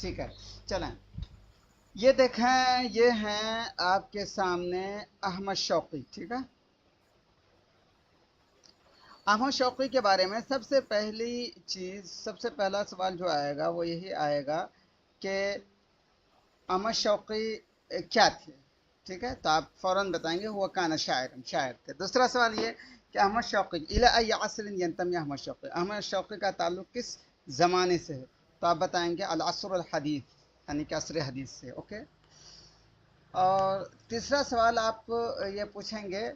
ٹھیک ہے، چلیں یہ دیکھیں، یہ ہیں آپ کے سامنے احمد شوقی. ٹھیک ہے، احمد شوقی کے بارے میں سب سے پہلی چیز، سب سے پہلا سوال جو آئے گا وہ یہی آئے گا کہ احمد شوقی کیا تھے. ٹھیک ہے، تو آپ فوراً بتائیں گے وہ کانا شاعر تھے. دوسرا سوال یہ کہ احمد شوقی الی ای عصر ینتمی احمد شوقی، احمد شوقی کا تعلق کس زمانے سے ہے؟ تو آپ بتائیں گے العصر الحدیث، یعنی کہ عصر حدیث سے. اوکے. اور تیسرا سوال آپ یہ پوچھیں گے،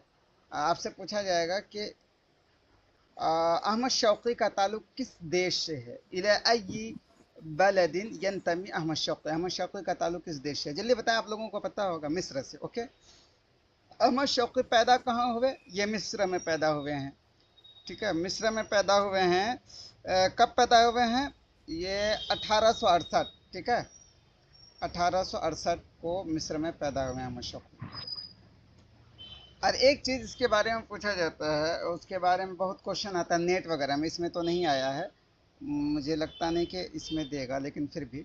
آپ سے پوچھا جائے گا کہ احمد شوقی کا تعلق کس دیش سے ہے؟ الی ای بلد ینتمی احمد شوقی، احمد شوقی کا تعلق کس دیش سے ہے؟ جلدی بتائیں، آپ لوگوں کو پتہ ہوگا. مصر سے. اوکے. احمد شوقی پیدا کہاں ہوئے؟ یہ مصر میں پیدا ہوئے ہیں. ٹھیک ہے، مصر میں پیدا ہوئے ہیں. کب پیدا ہوئے ہیں؟ یہ 1868. ٹھیک ہے، 1868 کو مصر میں پیدا ہوئے ہیں احمد شوقی. اور ایک چیز اس کے بارے میں پوچھا جاتا ہے، اس کے بارے میں بہت کوشچن آتا ہے نیٹ وغیرہ میں، اس میں تو نہیں آیا ہے، مجھے لگتا نہیں کہ اس میں دے گا، لیکن پھر بھی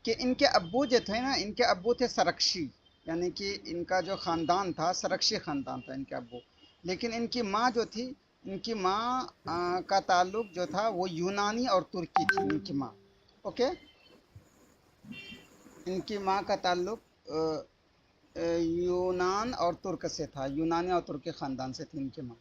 کہ ان کے ابو جو تھے نا، ان کے ابو تھے سرکشی، یعنی کہ ان کا جو خاندان تھا سرکشی خاندان تھا ان کے ابو. لیکن ان کی ماں جو تھی، ان کی ماں کا تعلق جو تھا وہ یونانی اور ترکی تھی ان کی ماں. اوکے. ان کی ماں کا تعلق یونان اور ترک سے تھا، یونانی اور ترکی خاندان سے تھی ان کی ماں.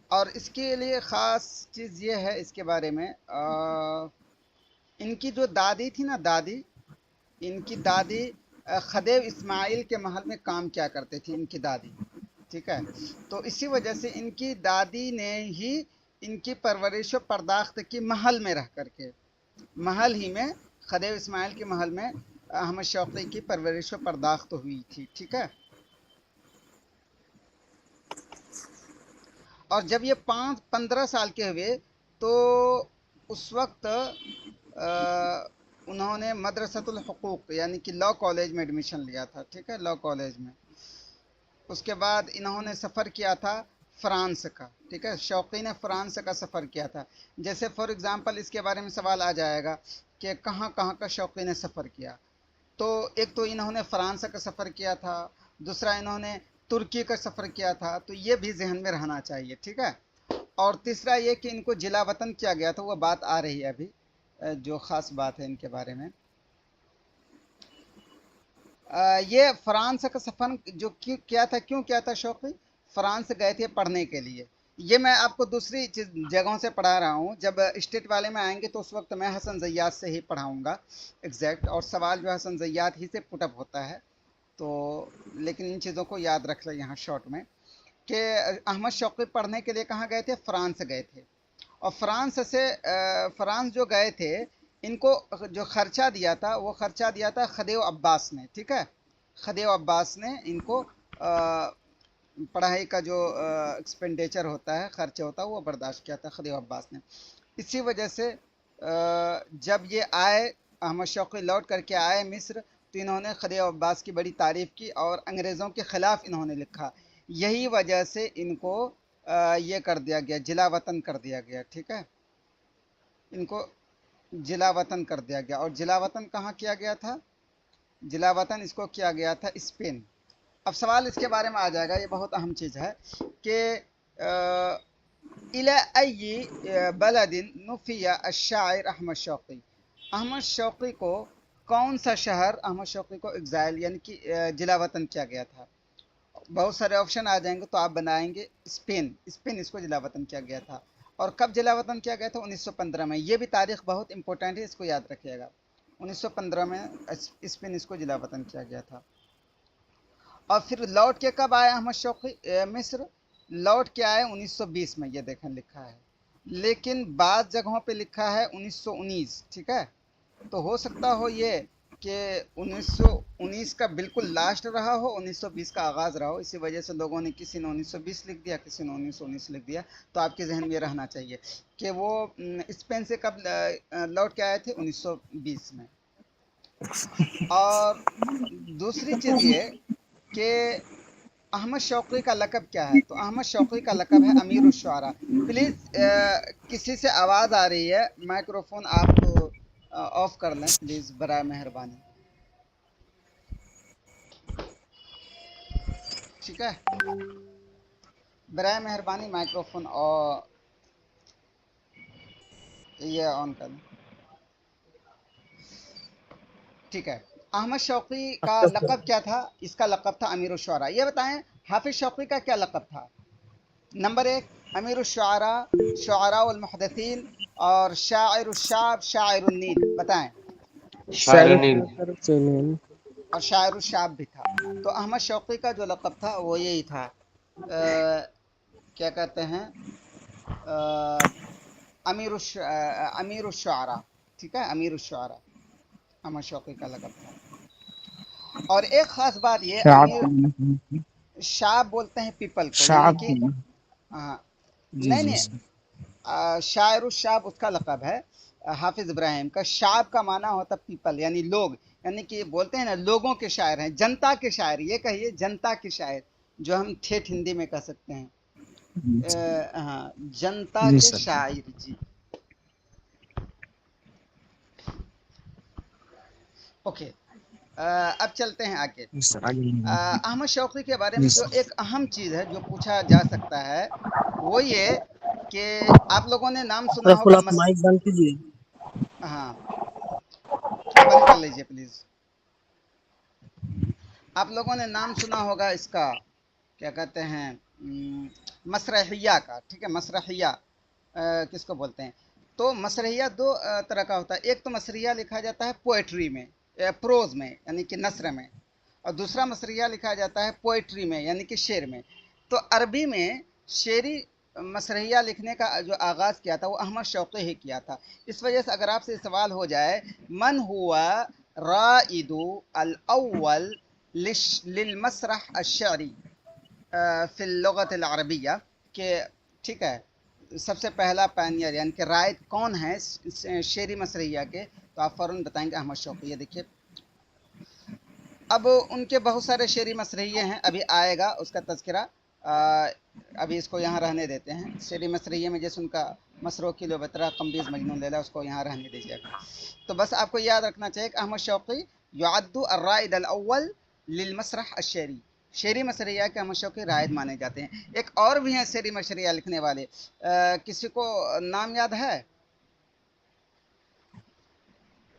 اور اس کے لیے خاص چیز یہ ہے اس کے بارے میں، ان کی جو دادی تھی نا، دادی، ان کی دادی خدیو اسماعیل کے محل میں کام کیا کرتے تھی ان کی دادی. ٹھیک ہے، تو اسی وجہ سے ان کی دادی نے ہی ان کی پرورش و پرداخت کی محل میں رہ کر کے، محل ہی میں، خدیو اسماعیل کے محل میں احمد شوقی کی پرورش و پرداخت ہوئی تھی. ٹھیک ہے. اور جب یہ 15 سال کے ہوئے تو اس وقت انہوں نے مدرسۃ الحقوق یعنی کہ لا کالج میں ایڈمیشن لیا تھا. ٹھیک ہے، لا کالج میں. اس کے بعد انہوں نے سفر کیا تھا فرانس کا. ٹھیک ہے، شوقی نے فرانس کا سفر کیا تھا. جیسے فار ایگزامپل اس کے بارے میں سوال آ جائے گا کہ کہاں کہاں کا شوقی نے سفر کیا، تو ایک تو انہوں نے فرانس کا سفر کیا تھا، دوسرا انہوں نے ترکی کا سفر کیا تھا، تو یہ بھی ذہن میں رہنا چاہیے. ٹھیک ہے. اور تیسرا یہ کہ ان کو جلا وطن کیا گیا تھا، وہ بات آ رہی ہے ابھی، جو خاص بات ہے ان کے بارے میں. یہ فرانس کا سفر جو کیا تھا، کیوں کیا تھا شوقی؟ فرانس گئے تھے پڑھنے کے لیے. یہ میں آپ کو دوسری جگہوں سے پڑھا رہا ہوں، جب اسٹیٹ والے میں آئیں گے تو اس وقت میں حسن زیات سے ہی پڑھاؤں گا ایگزیکٹ، اور سوال جو حسن زیات ہی سے پٹ اپ ہوتا ہے. تو لیکن ان چیزوں کو یاد رکھ لیں یہاں شارٹ میں کہ احمد شوقی پڑھنے کے لیے کہاں گئے تھے؟ فرانس گئے تھے. اور فرانس جو گئے تھے، ان کو جو خرچہ دیا تھا وہ خرچہ دیا تھا خدیو عباس نے. ٹھیک ہے، خدیو عباس نے ان کو پڑھائی کا جو ایکسپینڈیچر ہوتا ہے، خرچہ ہوتا ہے، وہ برداشت کیا تھا خدیو عباس نے. اسی وجہ سے جب یہ آئے، احمد شوقی لوٹ کر کے آئے مصر، تو انہوں نے خدیو عباس کی بڑی تعریف کی اور انگریزوں کے خلاف انہوں نے لکھا. یہی وجہ سے ان کو یہ کر دیا گیا، جلا وطن کر دیا گیا. ٹھیک ہے، ان کو جلا وطن کر دیا گیا. اور جلا وطن کہاں کیا گیا تھا؟ جلا وطن اس کو کیا گیا تھا اسپین. اب سوال اس کے بارے میں آ جائے گا، یہ بہت اہم چیز ہے کہ الی ای بلد نفی الشاعر احمد شوقی، احمد شوقی کو کون سا شہر احمد شوقی کو ایگزائل یعنی کہ جلا وطن کیا گیا تھا؟ بہت سارے آپشن آ جائیں گے تو آپ بنائیں گے اسپین. اسپین اس کو جلا وطن کیا گیا تھا. اور کب جلا وطن کیا گیا تھا؟ 1915 میں. یہ بھی تاریخ بہت امپورٹنٹ ہے، اس کو یاد رکھیے گا. 1915 میں اسپین اس کو جلا وطن کیا گیا تھا. اور پھر لوٹ کے کب آئے احمد شوقی مصر؟ لوٹ کے آئے 1920 میں، یہ دیکھیں لکھا ہے. لیکن بعض جگہوں پہ لکھا ہے 1919. ٹھیک ہے، تو ہو سکتا ہو یہ کہ 1919 کا بالکل لاسٹ رہا ہو، 1920 کا آغاز رہا ہو، اسی وجہ سے لوگوں نے کسی نے 1920 لکھ دیا، کسی نے 1919 لکھ دیا. تو آپ کے ذہن میں یہ رہنا چاہیے کہ وہ اسپین سے کب لوٹ کے آئے تھے؟ 1920 میں. اور دوسری چیز یہ کہ अहमद शौकी का लकब क्या है? तो अहमद शौकी का लकब है अमीर उश-शुअरा। प्लीज किसी से आवाज आ रही है, माइक्रोफोन आप ऑफ कर लें प्लीज, बराए मेहरबानी। ठीक है, बराए मेहरबानी माइक्रोफोन और ये ऑन कर लें। ठीक है, अहमद शौकी का लकब क्या था? इसका लकब था अमीर उश-शुअरा। ये बताएं हाफिज शौकी का क्या लकब था? नंबर एक, अमीर उश-शुअरा, शुअरा वल मुहद्दिसीन, और शाइर उश-शाब, शाइर उन-नील। बताएं। शायरीन। और शायर शाब भी था। तो अहमद शौकी का जो लक़ब था वो यही था, क्या कहते हैं, अमीर उश-शुअरा। ठीक है, अमीर उश-शुअरा अहमद शौकी का लक़ब था। और एक ख़ास बात ये, अमीर शाब बोलते हैं पीपल को, यानी कि जी नहीं जी। नहीं, शायर शाब उसका लक़ब है हाफिज इब्राहिम का। शाब का माना होता पीपल, यानी लोग, यानी कि बोलते हैं ना लोगों के शायर हैं, जनता के शायर, ये कहिए जनता के शायर, जो हम ठेठ हिंदी में कह सकते हैं। हाँ, जनता जी के सर। शायर जी। ओके, अब चलते हैं आगे। जी सर, आगे। अहमद शौकी के बारे जी में जो सर। एक अहम चीज़ है जो पूछा जा सकता है वो ये कि आप लोगों ने नाम सुना प्रफुल, होगा आप माइक बंद कीजिए। हाँ, बंद कर लीजिए प्लीज। आप लोगों ने नाम सुना होगा इसका, क्या कहते हैं, मसरहिया का। ठीक है, मसरहिया किसको बोलते हैं? तो मसरहिया दो तरह का होता है। एक तो मसरहिया लिखा जाता है पोएट्री में, प्रोज में, यानी कि नस्र में, और दूसरा मसरहिया लिखा जाता है पोएट्री में, यानी कि शेर में। तो अरबी में शेरी मसरहिया लिखने का जो आगाज़ किया था वो अहमद शौकी ही किया था। इस वजह से अगर आपसे सवाल हो जाए, मन हुआ राइदु अल अव्वल लिलमसरह अश्शअरी फिल लुगत अल अरबिया, के ठीक है, सबसे पहला पायनियर यानी कि राइट कौन है शेरी मसरहिया के, तो आप फ़ौरन बताएंगे अहमद शौकी। ये देखिए, अब उनके बहुत सारे शेरी मसरहिये हैं, अभी आएगा उसका तज़किरा। अभी इसको यहाँ रहने देते हैं। शेरी मसरहिये में जैसे उनका मसरो किलो बतरा कम्बीज़ मजनून लैला, उसको यहाँ रहने दीजिएगा। तो बस आपको याद रखना चाहिए कि अहमद शौकी युअद्दु अर्राइद अल अव्वल लिल मसरह अश्शरी, शेरी मसरहिया के अहमद शौकी राइद माने जाते हैं। एक और भी हैं शेरी मसरहिया लिखने वाले, किसी को नाम याद है?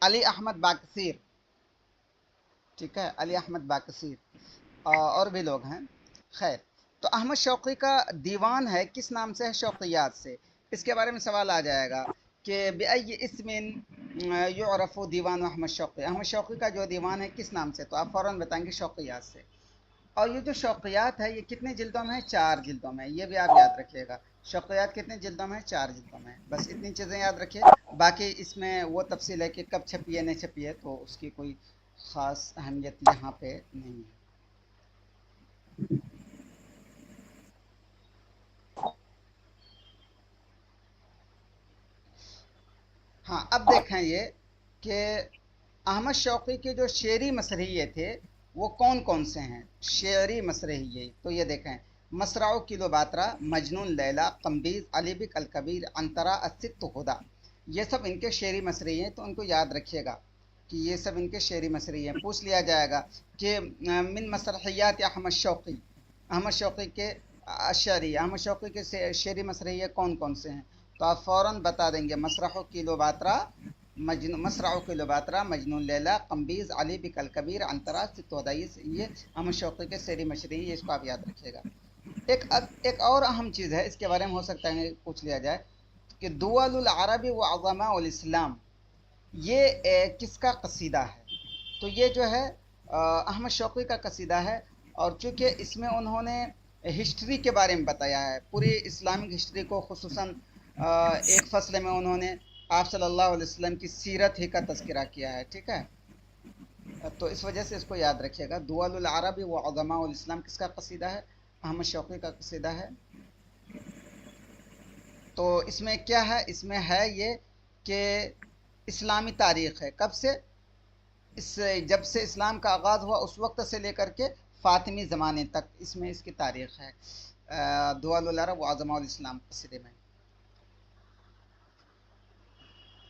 अली अहमद बाकसीर। ठीक है, अली अहमद बाकसीर, और भी लोग हैं। खैर, तो अहमद शौकी का दीवान है, किस नाम से है? शौकियात से। इसके बारे में सवाल आ जाएगा कि बेअय्यि इस्मिन युअरफ़ु दीवान अहमद शौकी, अहमद शौकी का जो दीवान है किस नाम से? तो आप फ़ौरन बताएंगे शौकियात से। और ये जो शौकियात है ये कितने जिल्दों में है? 4 जिल्दों में। ये भी आप याद रखिएगा, शौकियात कितने जिल्दों में है? 4 जिल्दों में। बस इतनी चीज़ें याद रखिए, बाकी इसमें वो तफसील है कि कब छपी है नहीं छपी है, तो उसकी कोई ख़ास अहमियत यहाँ पे नहीं है। हाँ, अब देखें ये कि अहमद शौकी के जो शेरी मसरहिये थे वो कौन कौन से हैं शेरी मसरहिये? तो ये देखें, मसराउ किलोबात्रा, मजनून लैला, कम्बीज़, अली बिक अल कबीर, अंतरा, अस्सित्त हुदा, ये सब इनके शेरी मसरहिये हैं। तो उनको याद रखिएगा कि ये सब इनके शेरी मसरहिये हैं। पूछ लिया जाएगा कि मिन मसरहियात अहमद शौकी, अहमद शौकी के अशरी, अहमद शौकी के शेरी मसरहिये कौन कौन से हैं? तो आप फ़ौरन बता देंगे, मसरह किलोबात्रा, मसरह किलोबात्रा, मजनून लैला, कम्बीज़, अली बिक अल कबीर, अंतरा, सित्तोदा। ये अहमद शौकी के शेरी मशरही, इसको आप याद रखिएगा। एक और अहम चीज़ है, इसके बारे में हो सकता है पूछ लिया जाए कि दुअलुल अरबी व अज़मा उल इस्लाम, ये किसका कसीदा है? तो ये जो है अहमद शौकी का कसीदा है। और चूँकि इसमें उन्होंने हिस्ट्री के बारे में बताया है, पूरी इस्लामिक हिस्ट्री को, खुसूसन एक फसल में उन्होंने आप सल्लल्लाहु अलैहि वसल्लम की सीरत ही का तज़किरा किया है। ठीक है, तो इस वजह से इसको याद रखिएगा, दुअलुल अरबी व उज़मा उल इस्लाम किसका कसीदा है? अहमद शौकी का कसीदा है। तो इसमें क्या है? इसमें है ये कि इस्लामी तारीख़ है, कब से, इस जब से इस्लाम का आगाज़ हुआ उस वक्त से लेकर के फातिमी ज़माने तक, इसमें इसकी तारीख़ है दुआलुल अरब व अज़माउल इस्लाम कसीदे में।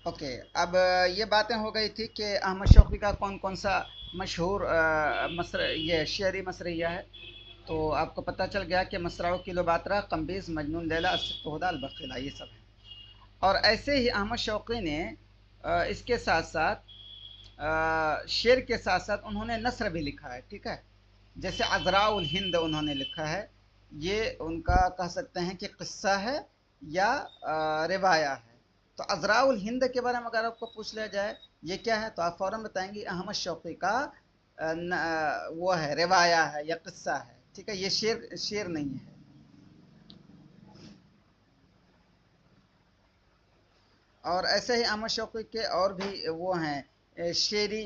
ओके, अब ये बातें हो गई थी कि अहमद शौक़ी का कौन कौन सा मशहूर मसर ये शेरी मसरिया है। तो आपको पता चल गया कि मसरा किलोबात्रा, कम्बीज़, मजनून लैला, अस्सित्तुहुदा, अलबखीला, ये सब है। और ऐसे ही अहमद शौक़ी ने इसके साथ साथ शेर के साथ साथ उन्होंने नस्र भी लिखा है, ठीक है। जैसे अज़राउल हिंद उन्होंने लिखा है, ये उनका कह सकते हैं कि किस्सा है या रिवाया है। तो अज़राउल हिंद के बारे में अगर आपको पूछ लिया जाए ये क्या है, तो आप फ़ौरन बताएंगे अहमद शौक़ी का वो है, रिवाया है या किस्सा है, ठीक है। ये शेर शेर नहीं है। और ऐसे ही अहमद शौक़ी के और भी वो हैं शेरी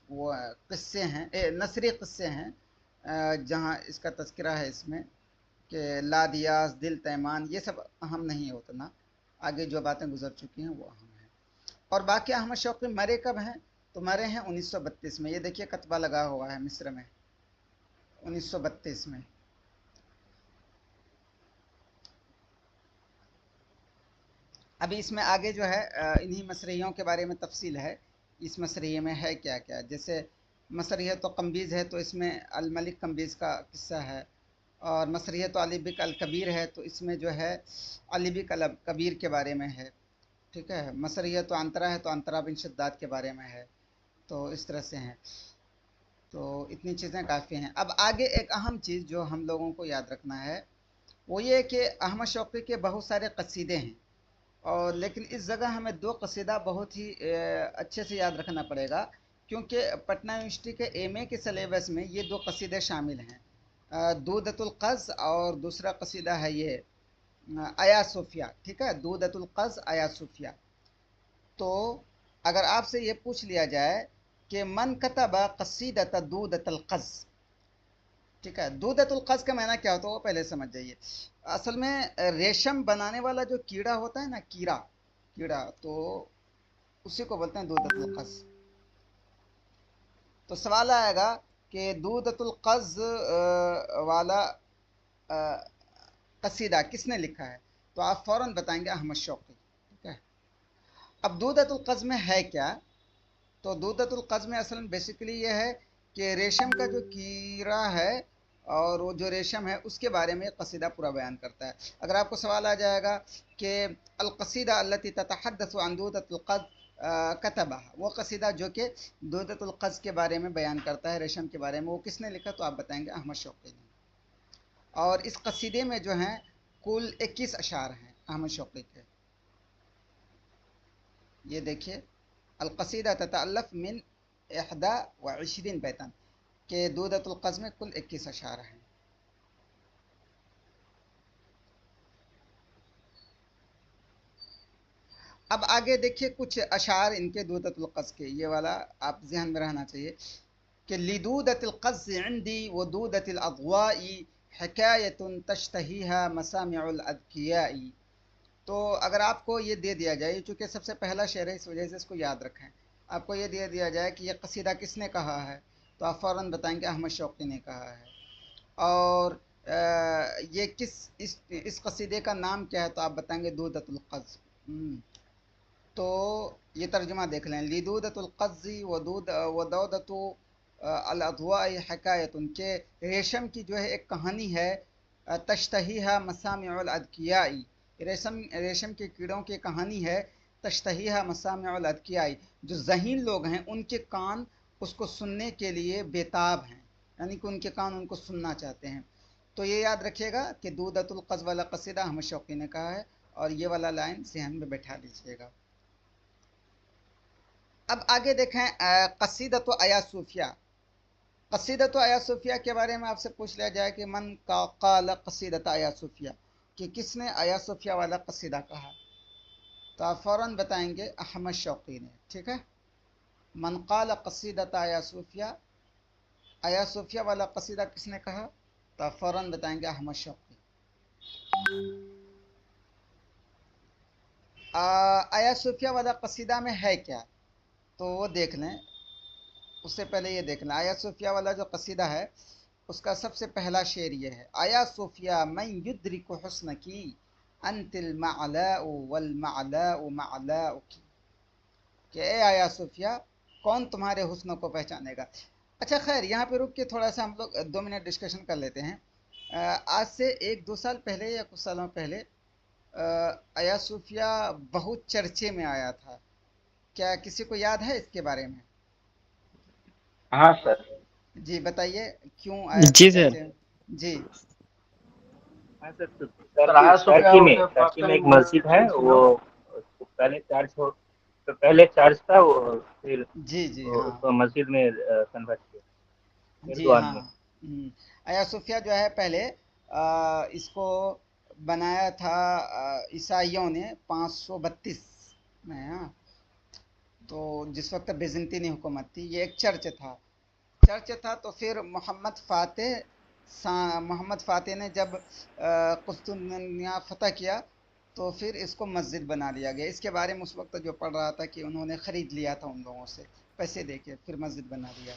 वो किस्से हैं, नसरी किस्से हैं, जहाँ इसका तज़किरा है इसमें कि लादियास, दिल तैमान, ये सब अहम नहीं है उतना, आगे जो बातें गुजर चुकी हैं वो अहम है। और बाकी अहमद शौक़ी मरे कब हैं, तो मरे हैं 1932 में। ये देखिए कतबा लगा हुआ है मिस्र में, 1932 में। अभी इसमें आगे जो है इन्हीं मसरियों के बारे में तफसील है, इस मसरिये में है क्या क्या। जैसे मसरिया तो कम्बीज़ है, तो इसमें अल मलिक कम्बीज़ का किस्सा है। और मसरिया तो अली बिक अल कबीर है, तो इसमें जो है अली बिक अल कबीर के बारे में है, ठीक है। मसरिया तो अंतरा है, तो अंतरा बिन शद्दाद के बारे में है। तो इस तरह से हैं। तो इतनी चीज़ें काफ़ी हैं। अब आगे एक अहम चीज़ जो हम लोगों को याद रखना है वो ये कि अहमद शौक़ी के बहुत सारे कसीदे हैं, और लेकिन इस जगह हमें दो कसीदा बहुत ही अच्छे से याद रखना पड़ेगा, क्योंकि पटना यूनिवर्सिटी के एमए के सिलेबस में ये दो कसीदे शामिल हैं, दूदतुल क़ज़ और दूसरा कसीदा है ये आया सूफिया, ठीक है। दूदतुल क़ज़, आया सूफिया। तो अगर आपसे ये पूछ लिया जाए कि मन कतबा कसीदत दूदतुल क़ज़, ठीक है, दूदतुल क़ज़ का मायना क्या होता है वो पहले समझ जाइए। असल में रेशम बनाने वाला जो कीड़ा होता है ना, कीड़ा, तो उसी को बोलते हैं दूदतुल क़ज़। तो सवाल आएगा कि दूदतुल क़ज़ वाला कसीदा किसने लिखा है, तो आप फ़ौरन बताएंगे अहमद शौक़ी, ठीक है। अब दूदतुल क़ज़ में है क्या, तो दूदतुल क़ज़ में असल में बेसिकली ये है कि रेशम का जो कीड़ा है और वो जो रेशम है उसके बारे में कसीदा पूरा बयान करता है। अगर आपको सवाल आ जाएगा कि अल कसीदा अल्लती ततहद्दसु अन दूदतुल क़ज़ कतबा, वो कसीदा जो कि दूदतुल क़ज़ के बारे में बयान करता है, रेशम के बारे में, वो किसने लिखा, तो आप बताएंगे अहमद शौक़ी ने। और इस कसीदे में जो हैं कुल 21 अशार हैं अहमद शौक़ी के। ये देखिए, अल कसीदा ततअल्लफ मिन 21 बैतन के दूदतुल क़ज़ में कुल 21 अशार हैं। अब आगे देखिए कुछ अशार इनके दूदतुल क़ज़ के, ये वाला आप ज़हन में रहना चाहिए कि लिदूदतिल क़ज़ इंदी व दूदतिल अग़वाई हिकायतुन तश्तहीहा मसामिउल अज़कियाई। तो अगर आपको ये दे दिया जाए, चूँकि सबसे पहला शेर है इस वजह से इसको याद रखें, आपको ये दे दिया जाए कि ये कसीदा किसने कहा है, तो आप फ़ौरन बताएंगे अहमद शौक़ी ने कहा है। और ये इस कसीदे का नाम क्या है, तो आप बताएंगे दूदतुल क़ज़। तो ये तर्जुमा देख लें, लिदूदतुल क़ज़्ज़ी वदौदतु अल अज़वाई हिकायतुन, के रेशम की जो है एक कहानी है, तश्तहीहा मसामिउल अज़कियाई, रेशम के कीड़ों की कहानी है, तश्तहीहा मसामिउल अज़कियाई, जो ज़हीन लोग हैं उनके कान उसको सुनने के लिए बेताब हैं, यानी कि उनके कान उनको सुनना चाहते हैं। तो ये याद रखिएगा कि दूदतुल क़ज़ वाला कसीदा अहमद शौक़ी ने कहा है, और ये वाला लाइन ज़हन में बैठा लीजिएगा। अब आगे देखें कसीदत आया सूफिया। कसीदत आया सूफिया के बारे में आपसे पूछ लिया जाए कि मन का काल कसीदत आया सूफिया, कि किसने आया सूफिया वाला कसीदा कहा, तो आप फ़ौरन बताएंगे अहमद शौक़ी ने, ठीक है। मन काल कसीदत आया सूफिया वाला कसीदा किसने कहा, तो आप फ़ौरन बताएंगे अहमद शौक़ी। आया सूफिया वाला कसीदा में है क्या, तो वो देख लें। उससे पहले ये देखना, आया सूफिया वाला जो कसीदा है उसका सबसे पहला शेर ये है, आया सूफिया मैं युद्रिकु हुस्न की अंतिल मअलाउ वल मअलाउ मअलाउ की, कि ए आया सूफिया कौन तुम्हारे हुस्न को पहचानेगा। अच्छा खैर, यहाँ पे रुक के थोड़ा सा हम लोग 2 मिनट डिस्कशन कर लेते हैं। आज से 1-2 साल पहले या कुछ सालों पहले आया सूफिया बहुत चर्चे में आया था। क्या किसी को याद है इसके बारे में? हाँ सर। जी बताइए, क्यों आया था जी सर। चर्चे में? जी हाँ सर, तो टर्की में एक मस्जिद है, वो उसको पहले चर्च हो, तो पहले चर्च था वो, फिर जी जी वो हाँ उसको मस्जिद में कन्वर्ट किया जी एर्दोआन हाँ। ने। आया सूफिया जो है पहले इसको बनाया था ईसाइयों ने 532 में। हाँ, तो जिस वक्त बेज़ंतीनी हुकूमत थी, ये एक चर्च था। तो फिर मोहम्मद फ़ातेह ने जब कुस्तुननिया फ़तह किया तो फिर इसको मस्जिद बना लिया गया। इसके बारे में उस वक्त जो पढ़ रहा था कि उन्होंने ख़रीद लिया था उन लोगों से, पैसे देके फिर मस्जिद बना दिया।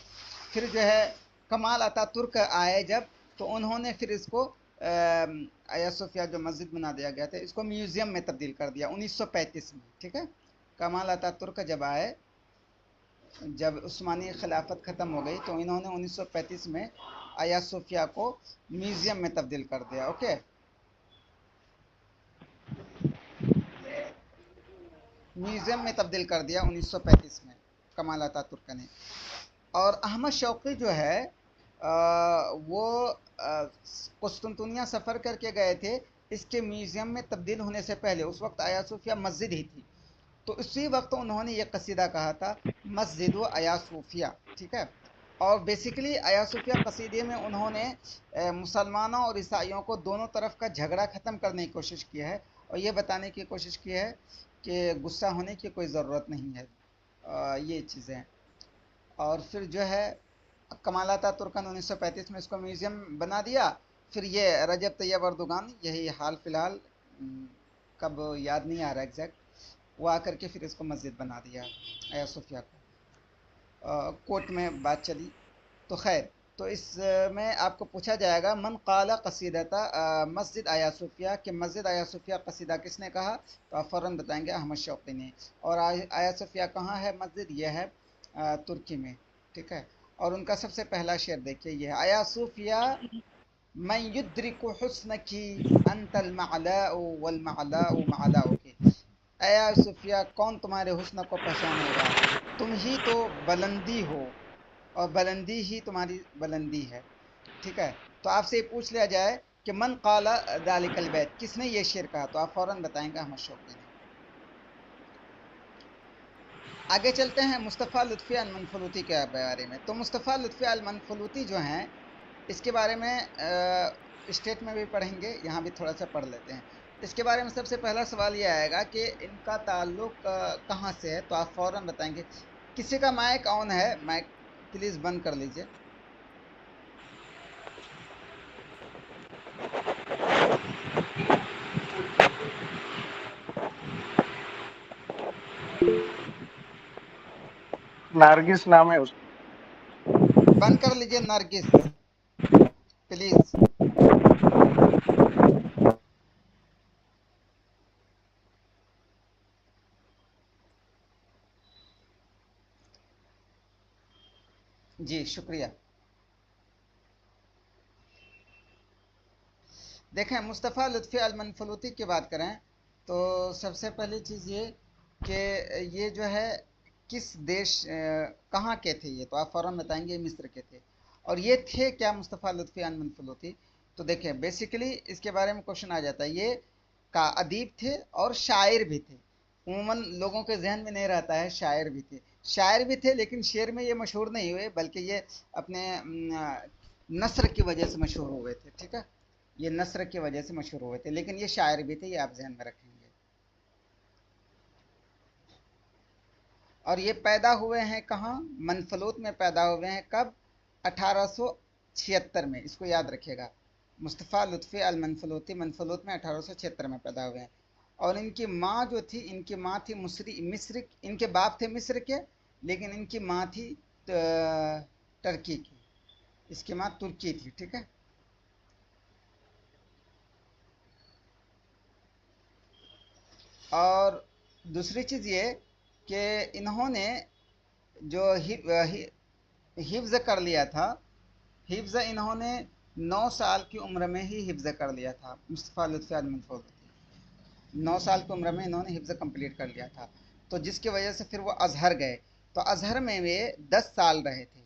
फिर जो है कमाल अतातुर्क आए जब, तो उन्होंने फिर इसको आया सोफिया जो मस्जिद बना दिया गया था, इसको म्यूज़ियम में तब्दील कर दिया 1935 में। ठीक है, कमाल अतातुर्क जब आए, जब उस्मानी खिलाफत ख़त्म हो गई, तो इन्होंने 1935 में आया सोफिया को म्यूज़ियम में तब्दील कर दिया। ओके, म्यूज़ियम में तब्दील कर दिया 1935 में कमाल अतातुर्क ने। और अहमद शौक़ी जो है वो कुस्तुनतुनिया सफ़र करके गए थे इसके म्यूज़ियम में तब्दील होने से पहले। उस वक्त आया सूफिया मस्जिद ही थी, तो उसी वक्त उन्होंने ये कसीदा कहा था, मस्जिद आया सूफिया। ठीक है, और बेसिकली आया सूफिया कसीदे में उन्होंने मुसलमानों और ईसाइयों को दोनों तरफ का झगड़ा ख़त्म करने की कोशिश की है, और ये बताने की कोशिश की है कि गुस्सा होने की कोई ज़रूरत नहीं है। ये चीज़ें। और फिर जो है कमाल अतातुर्क 1935 में इसको म्यूज़ियम बना दिया। फिर ये रजब तैयब अर्दोगान, यही हाल फिलहाल, कब याद नहीं आ रहा एग्जैक्ट, वो आकर के फिर इसको मस्जिद बना दिया आया सूफिया को। कोर्ट में बात चली। तो खैर, तो इसमें आपको पूछा जाएगा मन काला कसीदता मस्जिद आया सूफिया, कि मस्जिद आया सूफिया कसीदा किसने कहा, तो आप फ़ौरन बताएंगे अहमद शौक़ी ने। और आया सूफिया कहाँ है मस्जिद, ये है तुर्की में। ठीक है, और उनका सबसे पहला शेर देखिए, ये है, आया सूफिया मैं युद्रिकु हुस्न की अंतल मअलाउ वल मअलाउ मअलाउ की। आया सूफिया कौन तुम्हारे हुस्न को पहचानेगा, तुम ही तो बुलंदी हो और बुलंदी ही तुम्हारी बुलंदी है। ठीक है, तो आपसे ये पूछ लिया जाए कि मन काला दालिकल बैत, किसने ये शेर कहा, तो आप फौरन बताएंगे अहमद शौक़ी ने। आगे चलते हैं मुस्तफ़ा लुत्फ़ी अल मनफलूती के बारे में। तो मुस्तफ़ा लुत्फ़ी अल मनफलूती जो हैं, इसके बारे में स्टेट में भी पढ़ेंगे, यहाँ भी थोड़ा सा पढ़ लेते हैं। इसके बारे में सबसे पहला सवाल ये आएगा कि इनका ताल्लुक कहाँ से है, तो आप फ़ौरन बताएंगे। किसी का माइक ऑन है, माइक प्लीज़ बंद कर लीजिए। नारगिस नाम है उसका। बंद कर लीजिए नरगिस, प्लीज़। जी शुक्रिया। देखें, मुस्तफ़ा लुत्फ़ी अल मनफलूती की बात करें तो सबसे पहली चीज़ ये कि ये जो है किस देश कहाँ के थे, ये तो आप फ़ौरन बताएंगे मिस्र के थे। और ये थे क्या मुस्तफ़ा लुत्फ़ी अल मनफलूती, तो देखें बेसिकली इसके बारे में क्वेश्चन आ जाता है। ये का अदीब थे और शायर भी थे। उमूमन लोगों के जहन में नहीं रहता है, शायर भी थे लेकिन शेर में ये मशहूर नहीं हुए, बल्कि ये अपने नस्र की वजह से मशहूर हुए थे। ठीक है, ये नस्र की वजह से मशहूर हुए थे, लेकिन ये शायर भी थे, ये आप जहन में रखेंगे। और ये पैदा हुए हैं कहाँ, मनफलूत में पैदा हुए हैं। कब, 1876 में, इसको याद रखिएगा। मुस्तफ़ा लुत्फ़ी अल मनफलूती मनफलूत में 1876 में पैदा हुए हैं। और इनकी माँ जो थी, इनकी माँ थी मिस्र, इनके बाप थे मिस्र के, लेकिन इनकी माँ थी टर्की की, इसकी माँ तुर्की थी, ठीक है। और दूसरी चीज़ ये कि इन्होंने जो हिफ्ज़ कर लिया था, हिफ्ज़ इन्होंने 9 साल की उम्र में ही हिफ्ज़ कर लिया था। मुस्तफ़ा लुत्फ़ी अल मनफूदी 9 साल की उम्र में इन्होंने हिफ्ज़ कंप्लीट कर लिया था, तो जिसकी वजह से फिर वो अजहर गए। तो अजहर में वे 10 साल रहे थे,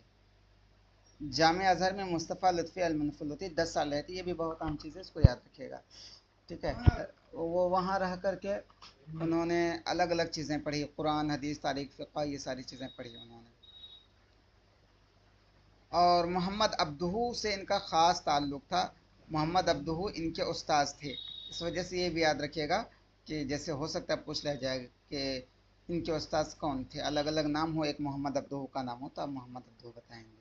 जामिया अजहर में मुस्तफ़ा लुत्फ़ी अल मनफूदी 10 साल रहे थे। ये भी बहुत अहम चीज़ है, इसको याद रखिएगा, ठीक है। वो वहाँ रह करके उन्होंने अलग अलग चीज़ें पढ़ी, कुरान, हदीस, तारीख़, फ़िक़्ह, ये सारी चीज़ें पढ़ी उन्होंने। और मोहम्मद अब्दुहू से इनका ख़ास ताल्लुक़ था। मोहम्मद अब्दुहू इनके उस्ताद थे। इस वजह से ये भी याद रखिएगा कि जैसे हो सकता है पूछ लिया जाए कि इनके उस्ताद कौन थे, अलग अलग नाम हो, एक मोहम्मद अब्दुहू का नाम हो, तो आप मोहम्मद अब्दुहू बताएंगे।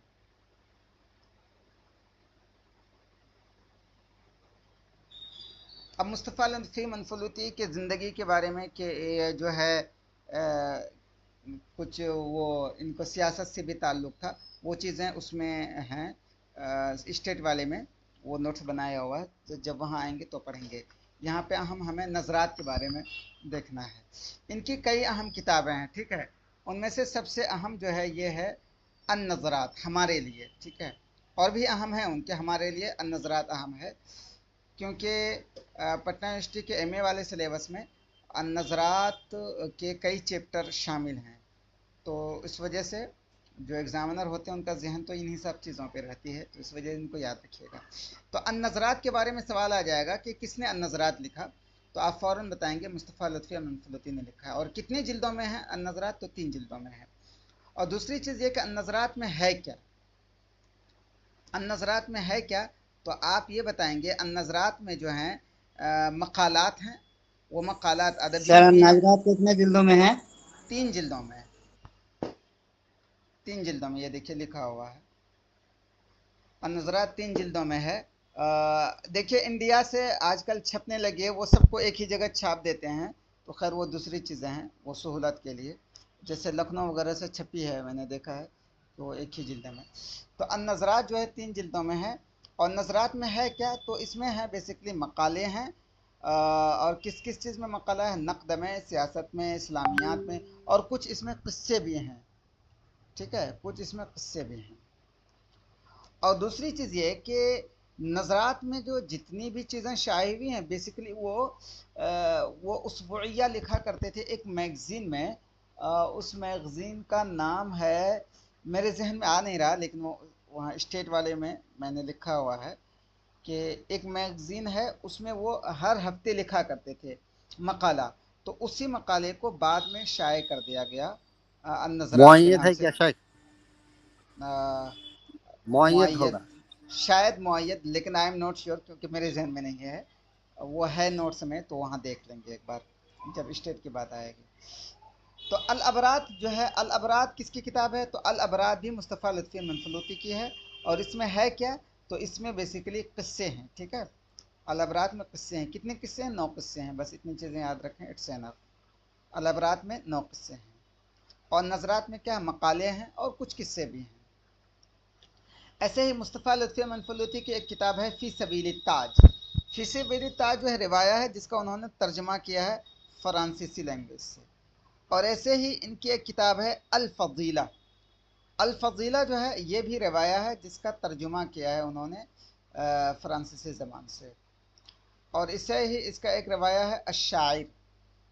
अब मुस्तफ़ा लुत्फ़ी मनफलूती के ज़िंदगी के बारे में कि जो है कुछ वो इनको सियासत से भी ताल्लुक़ था, वो चीज़ें उसमें हैं, स्टेट वाले में वो नोट्स बनाया हुआ है, तो जब वहाँ आएंगे तो पढ़ेंगे। यहाँ पे हमें नज़रात के बारे में देखना है। इनकी कई अहम किताबें हैं, ठीक है। उनमें से सबसे अहम जो है ये है अन-नज़रात, हमारे लिए, ठीक है। और भी अहम है उनके, हमारे लिए अन-नज़रात अहम है, क्योंकि पटना यूनिवर्सिटी के एमए वाले सिलेबस में अन-नज़रात के कई चैप्टर शामिल हैं। तो इस वजह से जो एग्ज़ामिनर होते हैं उनका जहन तो इन्हीं सब चीज़ों पे रहती है, तो इस वजह इनको याद रखिएगा। तो अन-नज़रात के बारे में सवाल आ जाएगा कि किसने अन-नज़रात लिखा, तो आप फ़ौरन बताएंगे मुस्तफ़ा लुत्फ़ी मनफलूती ने लिखा है। और कितनी जिल्दों में है अन-नज़रात, तो 3 जिल्दों में है। और दूसरी चीज़ ये कि अन-नज़रात में है क्या, अन-नज़रात में है क्या, तो आप ये बताएंगे अन-नज़रात में जो हैं मक़ालात हैं, वो मक़ालात अदबी सर भी हैं। नाजरात कितने जिल्दों में है? 3 जिल्दों में, 3 जिल्दों में, ये देखिए लिखा हुआ है अन-नज़रात 3 जिल्दों में है। देखिए इंडिया से आजकल छपने लगी है, वो सबको एक ही जगह छाप देते हैं, तो खैर वो दूसरी चीज़ें हैं, वो सहूलत के लिए। जैसे लखनऊ वगैरह से छपी है, मैंने देखा है, तो एक ही जिल्द में। तो अन-नज़रात जो है 3 जिल्दों में है। और नज़रात में है क्या, तो इसमें है बेसिकली मकाले हैं, और किस किस चीज़ में मकाला है, नक़द में, सियासत में, इस्लामियात में, और कुछ इसमें क़िस्से भी हैं, ठीक है, कुछ इसमें क़िस्से भी हैं। और दूसरी चीज़ ये कि नज़रात में जो जितनी भी चीज़ें शाये हुई हैं, बेसिकली वो उसबुइया लिखा करते थे एक मैगज़ीन में। उस मैगज़ीन का नाम है, मेरे जहन में आ नहीं रहा, लेकिन वो वहाँ स्टेट वाले में मैंने लिखा हुआ है कि एक मैगज़ीन है, उसमें वो हर हफ्ते लिखा करते थे मकाला। तो उसी मकाले को बाद में शाये कर दिया गया अन-नज़रात के मुअय्यद नाम है से। क्या शेख? मुअय्यद मुअय्यद, होगा। शायद मुअय्यद, लेकिन आई एम नॉट श्योर, क्योंकि मेरे जहन में नहीं है। वो है नोट्स में, तो वहाँ देख लेंगे एक बार जब स्टेट की बात आएगी। तो अल अबरात जो है, अल अबरात किसकी किताब है, तो अल अबरात भी मुस्तफ़ा लुत्फ़ी मनफलूती की है। और इसमें है क्या, तो इसमें बेसिकली किस्से हैं, ठीक है। अल अबरात में किस्से हैं, कितने किस्से हैं, 9 किस्से हैं, बस इतनी चीज़ें याद रखें, इट्स एनफ। अल अबरात में 9 किस्से हैं। और नज़रात में क्या है, मकाले हैं और कुछ किस्से भी हैं। ऐसे ही मुस्तफ़ा लुत्फ़ी मनफलूती की एक किताब है फ़ी सबील ताज। फ़ी सबील ताज जो है रिवाया है, जिसका उन्होंने तर्जमा किया है फ़्रांसीसी लैंग्वेज से। और ऐसे ही इनकी एक किताब है अल फ़ज़ीला। अल फ़ज़ीला जो है ये भी रिवाया है, जिसका तर्जुमा किया है उन्होंने फ़्रांसीसी ज़बान से। और इससे ही इसका एक रिवाया है अश-शाइर।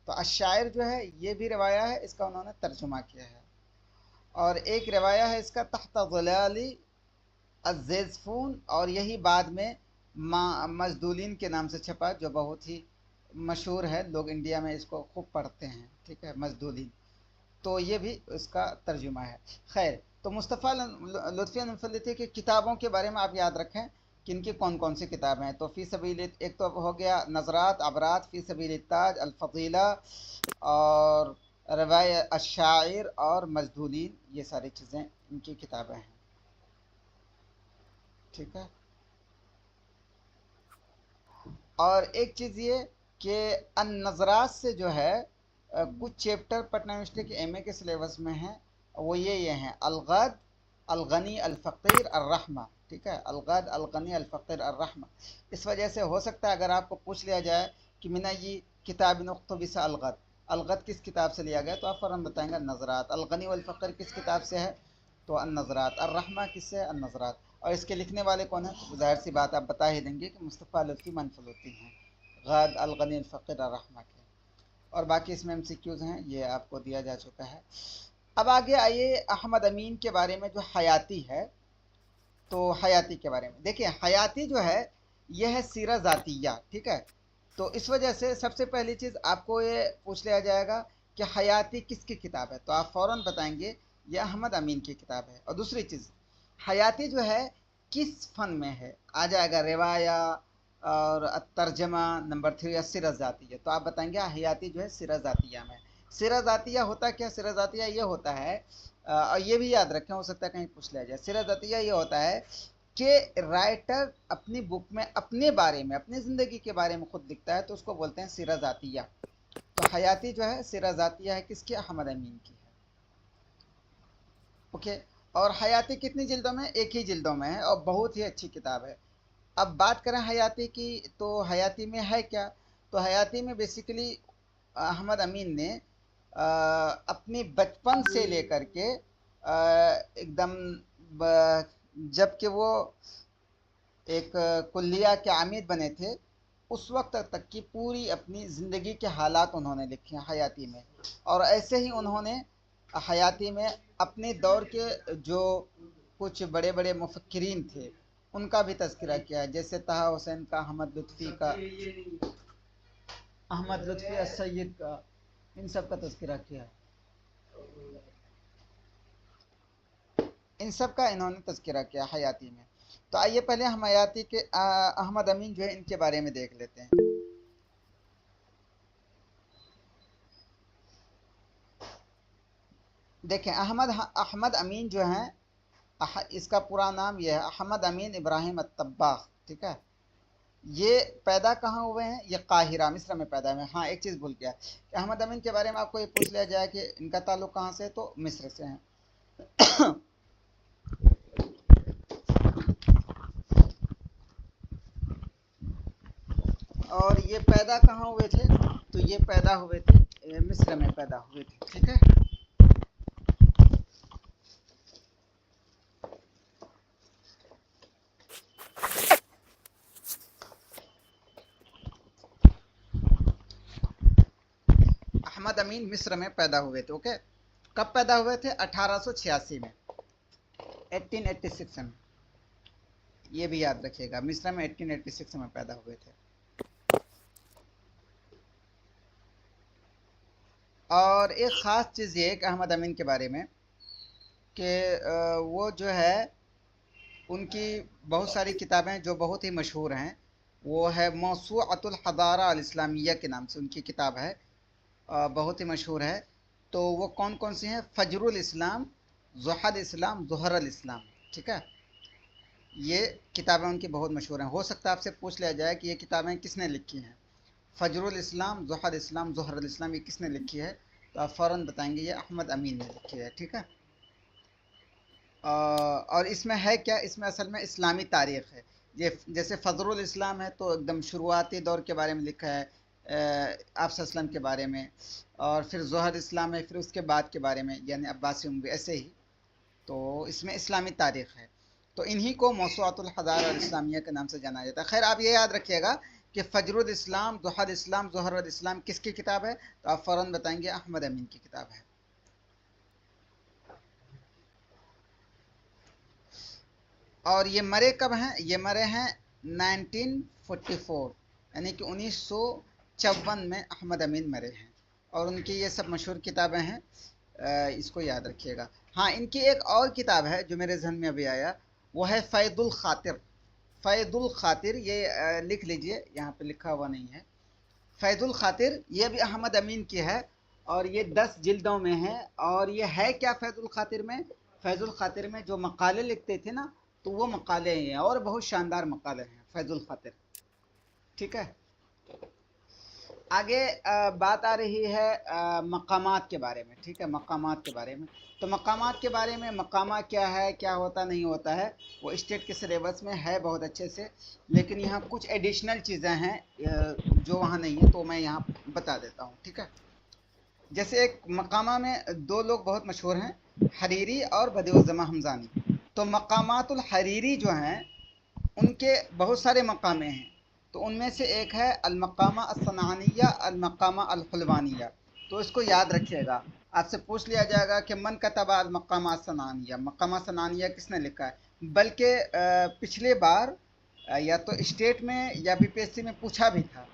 तो अश-शाइर जो है ये भी रिवाया है, इसका उन्होंने तर्जुमा किया है। और एक रिवाया है इसका तहत ज़िलाली अज़्ज़ेज़फ़ून, और यही बाद में मजदूलिन के नाम से छपा, जो बहुत ही मशहूर है, लोग इंडिया में इसको खूब पढ़ते हैं, ठीक है, मजदूलिन। तो ये भी इसका तर्जुमा है। खैर, तो मुस्तफ़ा लुत्फ़ी मनफलूती की किताबों के बारे में आप याद रखें कि इनकी कौन कौन सी किताबें हैं। तो फ़ी सबील, एक तो हो गया नज़रात, अबरात, फ़ी सबील ताज, अल फ़ज़ीला, और रवाया अश-शाइर और मजदूलिन, ये सारी चीज़ें इनकी किताबें हैं, ठीक है। और एक चीज़ ये कि अन-नज़रात से जो है कुछ चैप्टर पटना यूनिवर्सिटी के एमए के सिलेबस में हैं, वो ये हैं अलगद अलगनी अलफ़कीर अर्रहमा, ठीक है, अलगद अलगनी अलफ़कीर अर्रहमा। इस वजह से हो सकता है अगर आपको पूछ लिया जाए कि मिना ये किताब नुक़्तबिस अलगद, अलगद किस किताब से लिया गया, तो आप फ़ौरन बताएंगे नज़रात। अलगनी वल फ़क़ीर किस किताब से है, तो नज़रात। अर्रहमा किससे है, नज़रात। और इसके लिखने वाले कौन है, तो ज़ाहिर सी बात आप बता ही देंगे कि मुस्तफ़ा लुत्फ़ी मनफलुत्ती हैं, गद अलगनी अलफ़क़ीर अर्रहमा के। और बाकी इसमें MCQs हैं, ये आपको दिया जा चुका है। अब आगे आइए अहमद अमीन के बारे में जो हयाती है, तो हयाती के बारे में देखिए, हयाती जो है यह है सीरा ज़ातिया, ठीक है। तो इस वजह से सबसे पहली चीज़ आपको ये पूछ लिया जाएगा कि हयाती किसकी किताब है, तो आप फ़ौरन बताएंगे ये अहमद अमीन की किताब है। और दूसरी चीज़, हयाती जो है किस फ़न में है, आ जाएगा रिवाया और तर्जमा। नंबर 3 सीरा ज़ातिया, तो आप बताएंगे हयाती जो है सीरा ज़ातिया में। सीरा ज़ातिया होता क्या, सीरा ज़ातिया ये होता है, और ये भी याद रखें, हो सकता है कहीं पूछ लिया जाए। सीरा ज़ातिया ये होता है कि राइटर अपनी बुक में अपने बारे में, अपनी ज़िंदगी के बारे में खुद लिखता है, तो उसको बोलते हैं सीरा ज़ातिया। तो हयाती जो है सीरा ज़ातिया है किसकी, अहमद अमीन की है। ओके। और हयाती कितनी जिल्दों में, एक ही जिल्दों में है, और बहुत ही अच्छी किताब है। अब बात करें हयाती की, तो हयाती में है क्या, तो हयाती में बेसिकली अहमद अमीन ने अपनी बचपन से लेकर के एकदम जबकि वो एक कुल्लिया के आमिद बने थे, उस वक्त तक की पूरी अपनी ज़िंदगी के हालात उन्होंने लिखे हैं हयाती में। और ऐसे ही उन्होंने हयाती में अपने दौर के जो कुछ बड़े बड़े मुफक्किरीन थे उनका भी तज़किरा किया है, जैसे तहा हुसैन का, अहमद लुत्फ़ी का, अहमद लुत्फ़ी अस्सय्यद का, इन सब का तज़किरा किया है, इन सब का इन्होंने तज़किरा किया हयाती में। तो आइए पहले हम हयाती के अहमद अमीन जो है इनके बारे में देख लेते हैं। देखें, अहमद अमीन जो है, इसका पूरा नाम यह है अहमद अमीन इब्राहिम अत्तब्बाग़, ठीक है। ये पैदा कहाँ हुए हैं, ये काहिरा मिस्र में पैदा हुए हैं। हाँ, एक चीज़ भूल गया कि अहमद अमीन के बारे में आपको ये पूछ लिया जाए कि इनका ताल्लुक़ कहाँ से है, तो मिस्र से है। और ये पैदा कहाँ हुए थे, तो ये पैदा हुए थे मिस्र में पैदा हुए थे, ठीक है। अहमद अमीन मिस्र में पैदा हुए थे, ओके। कब पैदा हुए थे, 1886 में, 1886 में, ये भी याद रखिएगा, मिस्र में 1886 में पैदा हुए थे। और एक ख़ास चीज़ ये कि अहमद अमीन के बारे में कि वो जो है उनकी बहुत सारी किताबें जो बहुत ही मशहूर हैं, वो है मौसूअतुल हदारा अल इस्लामिया के नाम से उनकी किताब है, बहुत ही मशहूर है। तो वो कौन कौन सी हैं, फजरुल इस्लाम, ज़ुहद इस्लाम, ज़ुहरल इस्लाम, ठीक है। ये किताबें उनकी बहुत मशहूर हैं। हो सकता है आपसे पूछ लिया जाए कि ये किताबें किसने लिखी हैं, फजरुल इस्लाम, ज़ुहद इस्लाम, ज़ुहरल इस्लाम, ये किसने लिखी है, तो आप फ़ौरन बताएंगे ये अहमद अमीन ने लिखी है, ठीक है। और इसमें है क्या, इसमें असल में इस्लामी तारीख़ है। ये जैसे फ़जरुल इस्लाम है तो एकदम शुरुआती दौर के बारे में लिखा है, आप सल्लम के बारे में। और फिर ज़ुहर इस्लाम है, फिर उसके बाद के बारे में, यानी अब्बासी उम्वी, ऐसे ही। तो इसमें इस्लामी तारीख़ है। तो इन्हीं को मौसूअतुल हदारा अल इस्लामिया के नाम से जाना जाता है। खैर, आप ये याद रखिएगा कि फजरुल इस्लाम, ज़ुहद इस्लाम, ज़ुहरल इस्लाम किसकी किताब है, तो आप फ़ौरन बताएंगे अहमद अमीन की किताब है। और ये मरे कब हैं, ये मरे हैं 1944, यानी कि 1954 में अहमद अमीन मरे हैं। और उनकी ये सब मशहूर किताबें हैं, इसको याद रखिएगा। हाँ, इनकी एक और किताब है जो मेरे जहन में अभी आया, वो है फ़ैदुल ख़ातिर। फ़ैदुल ख़ातिर, ये लिख लीजिए, यहाँ पे लिखा हुआ नहीं है। फ़ैदुल ख़ातिर ये भी अहमद अमीन की है, और ये 10 जिल्दों में है। और ये है क्या फ़ैदुल ख़ातिर में, फ़ैदुल ख़ातिर में जो मकाले लिखते थे ना, तो वो मकाले हैं, और बहुत शानदार मकाले हैं फ़ैदुल ख़ातिर, ठीक है। आगे बात आ रही है मकामात के बारे में, ठीक है, मकामात के बारे में। तो मकामात के बारे में, मकामा क्या है, क्या होता नहीं होता है, वो स्टेट के सिलेबस में है बहुत अच्छे से, लेकिन यहाँ कुछ एडिशनल चीज़ें हैं जो वहाँ नहीं है, तो मैं यहाँ बता देता हूँ, ठीक है। जैसे एक मकामा में दो लोग बहुत मशहूर हैं, हरीरी और बदिउज़्ज़मा हमज़ानी। तो मकामातुल हरीरी जो हैं उनके बहुत सारे मकामे हैं, तो उनमें से एक है अलमकामा अस्सनानिया अलमकामा अलहुलवानिया। तो इसको याद रखिएगा, आपसे पूछ लिया जाएगा कि मन कतबा अलमकामा अस्सनानिया, मकामा सनानिया किसने लिखा है। बल्कि पिछले बार या तो स्टेट में या बीपीएससी में पूछा भी था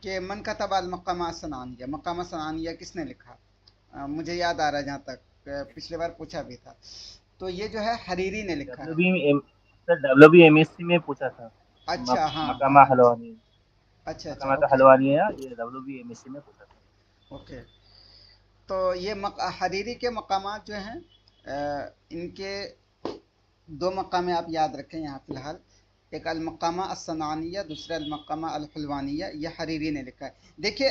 कि मन कतबा अलमकामा अस्सनानिया, मकामा सनानिया किसने लिखा। मुझे याद आ रहा है जहाँ तक पिछले बार पूछा भी था। तो ये जो है हरीरी ने लिखा है। WBMSC में पूछा था। अच्छा, हाँ मकामा हाँ, हलवानी, अच्छा अच्छा, मकामा तो ओके हलवानी है, ये WBMSC में पूछा था। ओके। तो ये हरीरी के मकामात जो हैं इनके दो मकामे आप याद रखें यहाँ फ़िलहाल, एक अलमकामा अस्सनानिया, दूसरा अलमकामा अलहुलवानिया, ये हरीरी ने लिखा है। देखिए,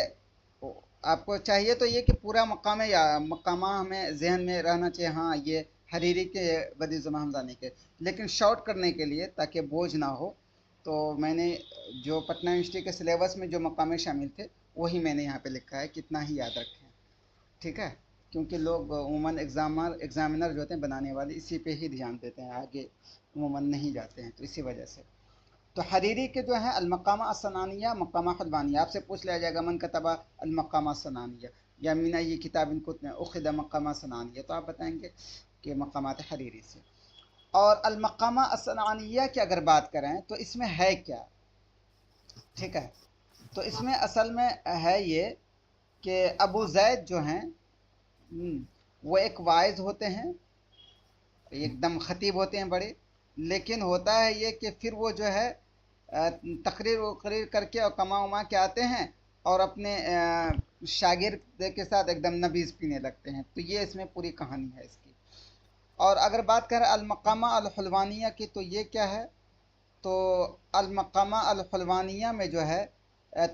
आपको चाहिए तो ये कि पूरा मकाम या मकामा हमें जहन में रहना चाहिए, हाँ ये हरीरी के बदिउज़्ज़मा हमज़ानी के, लेकिन शॉर्ट करने के लिए ताकि बोझ ना हो, तो मैंने जो पटना यूनिवर्सिटी के सिलेबस में जो मकामे शामिल थे वही मैंने यहाँ पे लिखा है, कितना ही याद रखें, ठीक है। क्योंकि लोग उमूमन एग्ज़ामिनर जो होते हैं बनाने वाले इसी पे ही ध्यान देते हैं, आगे उमूमन नहीं जाते हैं, तो इसी वजह से। तो हरीरी के जो है अलमकामा अस्सनानिया मकामा हलवानिया, आपसे पूछ लिया जाएगा मन कतबा अलमकामा सनानिया या मीना ये किताब इनको उखिद मकामा सनानिया, तो आप बताएंगे कि मकामात हरीरी से। और अलमकामा अस्सनानिया की अगर बात करें तो इसमें है क्या, ठीक है। तो इसमें असल में है ये कि अबू जैद जो हैं वो एक वाइज होते हैं, एकदम ख़तीब होते हैं बड़े, लेकिन होता है ये कि फिर वो जो है तकरीर वकरीर करके और कमा उमा के आते हैं और अपने शागिर्द के साथ एकदम नबीज़ पीने लगते हैं। तो ये इसमें पूरी कहानी है इसकी। और अगर बात करें अलमकामा अलहुलवानिया की, तो ये क्या है, तो अलमकामा अलहुलवानिया में जो है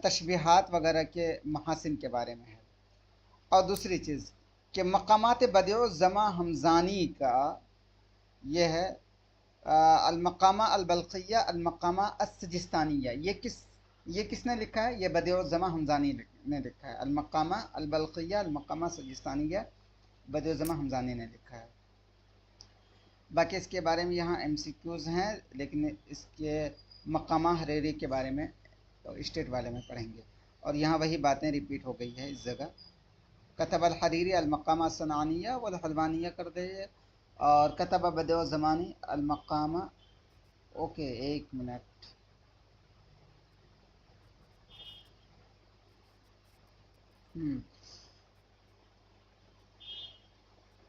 तशबीहात वगैरह के महासिन के बारे में है। और दूसरी चीज़ कि मकामात बदिउज़्ज़मा हमज़ानी का ये है अलमकामा अलबल्किया अलमकामा अस्सजिस्तानिया। ये किसने लिखा है, ये बदिउज़्ज़मा हमज़ानी ने लिखा है। अलमकामा अलबल्किया अलमकामा सजिस्तानिया बदिउज़्ज़मा हमज़ानी ने लिखा है। बाकी इसके बारे में यहाँ MCQs हैं, लेकिन इसके मकामा हरीरी के बारे में तो स्टेट वाले में पढ़ेंगे, और यहाँ वही बातें रिपीट हो गई है इस जगह। कतब अल हरीरी अलमकामा सनानिया वल हलवानिया कर दे, और कतब बदिउज़्ज़मानी अलमकामा। ओके, एक मिनट,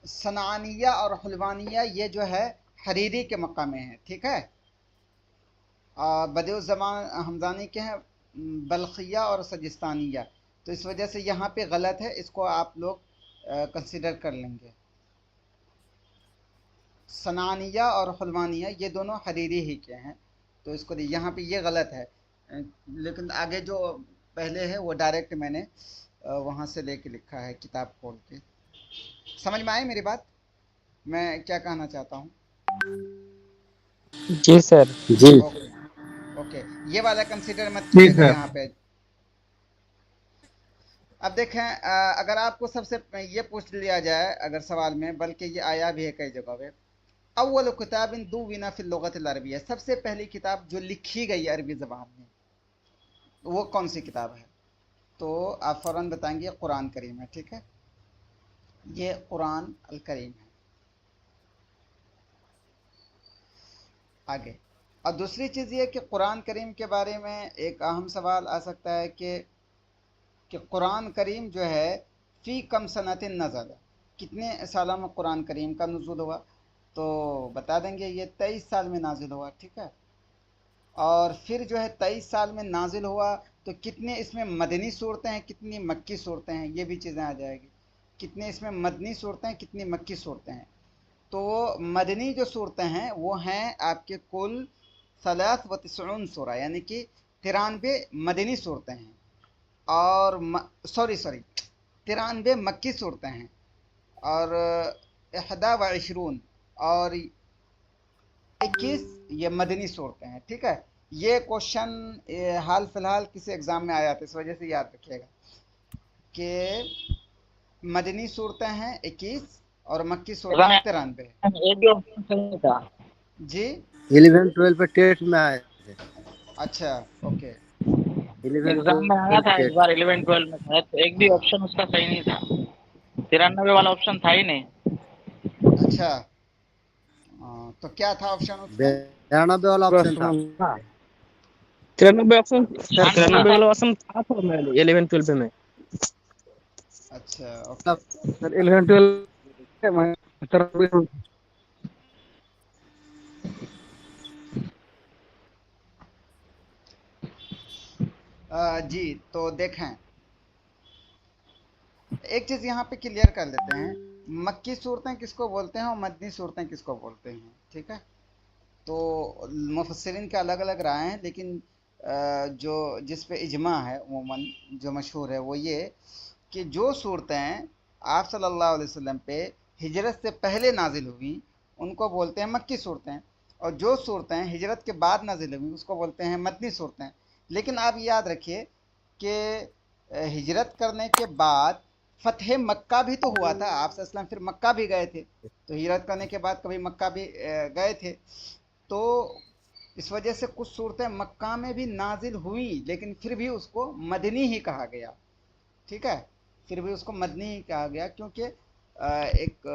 सनानिया और हलवानिया ये जो है हरीरी के मकामे हैं, ठीक है। बदिउज़्ज़मा हमज़ानी के हैं बल्खिया और सजिस्तानिया, तो इस वजह से यहाँ पे गलत है, इसको आप लोग कंसिडर कर लेंगे। सनानिया और हलवानिया ये दोनों हरीरी ही के हैं, तो इसको यहाँ पे ये गलत है, लेकिन आगे जो पहले है वो डायरेक्ट मैंने वहाँ से लेके लिखा है किताब खोल के। समझ में आई मेरी बात, मैं क्या कहना चाहता हूँ? जी सर। जी ओके ओके, ये वाला कंसिडर मत जी कीजिएगा सर। यहाँ पे। अब देखें, अगर आपको सबसे ये पूछ लिया जाए अगर सवाल में, बल्कि ये आया भी है कई जगह पे, अव्वल किताबिन दुविना फिल लुगतिल अरबिया, सबसे पहली किताब जो लिखी गई अरबी ज़बान में वो कौन सी किताब है? तो आप फ़ौरन बताएंगे कुरान करीम है, ठीक है, ये कुरान अल करीम है। आगे, और दूसरी चीज़ ये कि कुरान करीम के बारे में एक अहम सवाल आ सकता है कि कुरान करीम जो है फ़ी कम सनतिन नज़ल, कितने साल में कुरान करीम का नुज़ूल हुआ? तो बता देंगे ये 23 साल में नाजिल हुआ, ठीक है। और फिर जो है 23 साल में नाजिल हुआ, तो कितने इसमें मदनी सूरतें हैं, कितनी मक्की सूरतें हैं, ये भी चीज़ें आ जाएगी। कितने इसमें मदनी सूरतें हैं, कितनी मक्की सूरतें हैं। तो मदनी जो सूरतें हैं वो हैं आपके कुल 93 सूरा, यानी कि 93 मदनी सूरतें हैं, اور سوری 93 مکی صورتیں ہیں، اور 21 اور 21 یہ مدنی صورتیں ہیں، ٹھیک ہے؟ یہ کوشچن حال فی الحال کسی ایگزام میں آیا تھا، اس وجہ سے یاد رکھیے گا کہ مدنی صورتیں ہیں 21 اور مکی صورتیں ہیں 93۔ ایک بھی آپشن صحیح تھا۔ جی 11 12 پہ ٹیٹ میں آئے تھے، اچھا اوکے 11 ایگزام میں آیا 12 تھا اس ٹیٹ۔ بار 11 12 میں شاید، تو ایک بھی آپشن اس کا صحیح نہیں تھا، 93 والا آپشن تھا ہی نہیں۔ اچھا تو کیا تھا آپشن اس میں؟ 92 والا آپشن تھا۔ 93 آپشن سر، 93 93 والا آپشن تھا تو میں 11 12 میں اچھا اوکے سر 11 12 میں جی تو دیکھیں ایک چیز یہاں پہ کلیئر کر لیتے ہیں، مکی صورتیں کس کو بولتے ہیں اور مدنی صورتیں کس کو بولتے ہیں، ٹھیک ہے؟ تو مفسرین کے الگ الگ رائے ہیں، لیکن جو جس پہ اجماع ہے عموماً جو مشہور ہے وہ یہ کہ جو صورتیں آپ صلی اللہ علیہ وسلم پہ ہجرت سے پہلے نازل ہوئیں ان کو بولتے ہیں مکی صورتیں، اور جو صورتیں ہجرت کے بعد نازل ہوئیں اس کو بولتے ہیں مدنی صورتیں۔ لیکن آپ یاد رکھیے کہ ہجرت کرنے کے بعد فتح مکہ بھی تو ہوا تھا، آپ صلی اللہ علیہ وسلم پھر مکہ بھی گئے تھے، تو ہجرت کرنے کے بعد کبھی مکہ بھی گئے تھے، تو اس وجہ سے کچھ صورتیں مکہ میں بھی نازل ہوئیں لیکن پھر بھی اس کو مدنی ہی کہا گیا، ٹھیک ہے؟ پھر بھی اس کو مدنی ہی کہا گیا کیونکہ ایک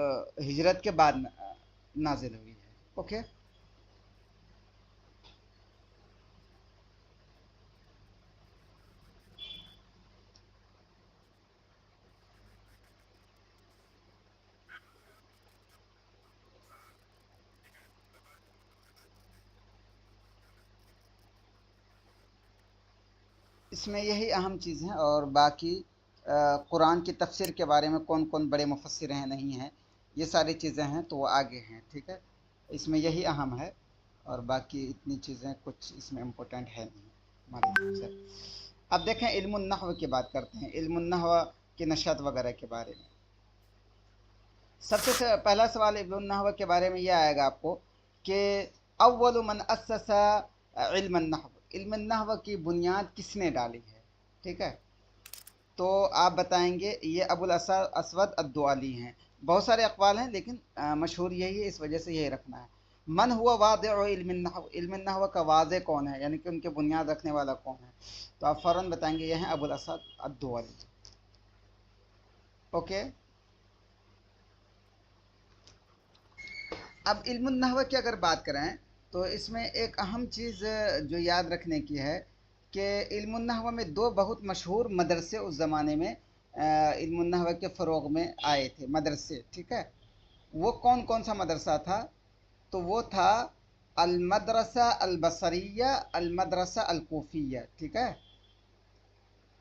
ہجرت کے بعد نازل ہوئی ہے، اوکے؟ اس میں یہی اہم چیز ہیں، اور باقی قرآن کی تفسیر کے بارے میں کون کون بڑے مفسر ہیں نہیں ہیں یہ ساری چیزیں ہیں تو وہ آگے ہیں، ٹھیک ہے؟ اس میں یہی اہم ہے، اور باقی اتنی چیزیں کچھ اس میں امپورٹنٹ ہے نہیں ہمارے حساب سے۔ اب دیکھیں علم النحو کی بات کرتے ہیں، علم النحو کی نشات وغیرہ کے بارے میں۔ سب سے پہلا سوال علم النحو کے بارے میں یہ آئے گا آپ کو کہ اول من اسس علم النحو، علم النحو کی بنیاد کس نے ڈالی ہے، ٹھیک ہے؟ تو آپ بتائیں گے یہ ابو الاسود الدؤلی ہیں، بہت سارے اقوال ہیں لیکن مشہور یہی ہے، اس وجہ سے یہی رکھنا ہے۔ من ہوا واضع علم النحو، علم النحو کا واضع کون ہے، یعنی کہ ان کے بنیاد رکھنے والا کون ہے، تو آپ فوراً بتائیں گے یہ ہیں ابو الاسود الدؤلی، اوکے؟ اب علم النحو کی اگر بات کریں تو اس میں ایک اہم چیز جو یاد رکھنے کی ہے کہ علم النحو میں دو بہت مشہور مدرسے اس زمانے میں علم النحو کے فروغ میں آئے تھے مدرسے، ٹھیک ہے؟ وہ کون کون سا مدرسہ تھا؟ تو وہ تھا المدرسہ البصریہ، المدرسہ الکوفیہ، ٹھیک ہے؟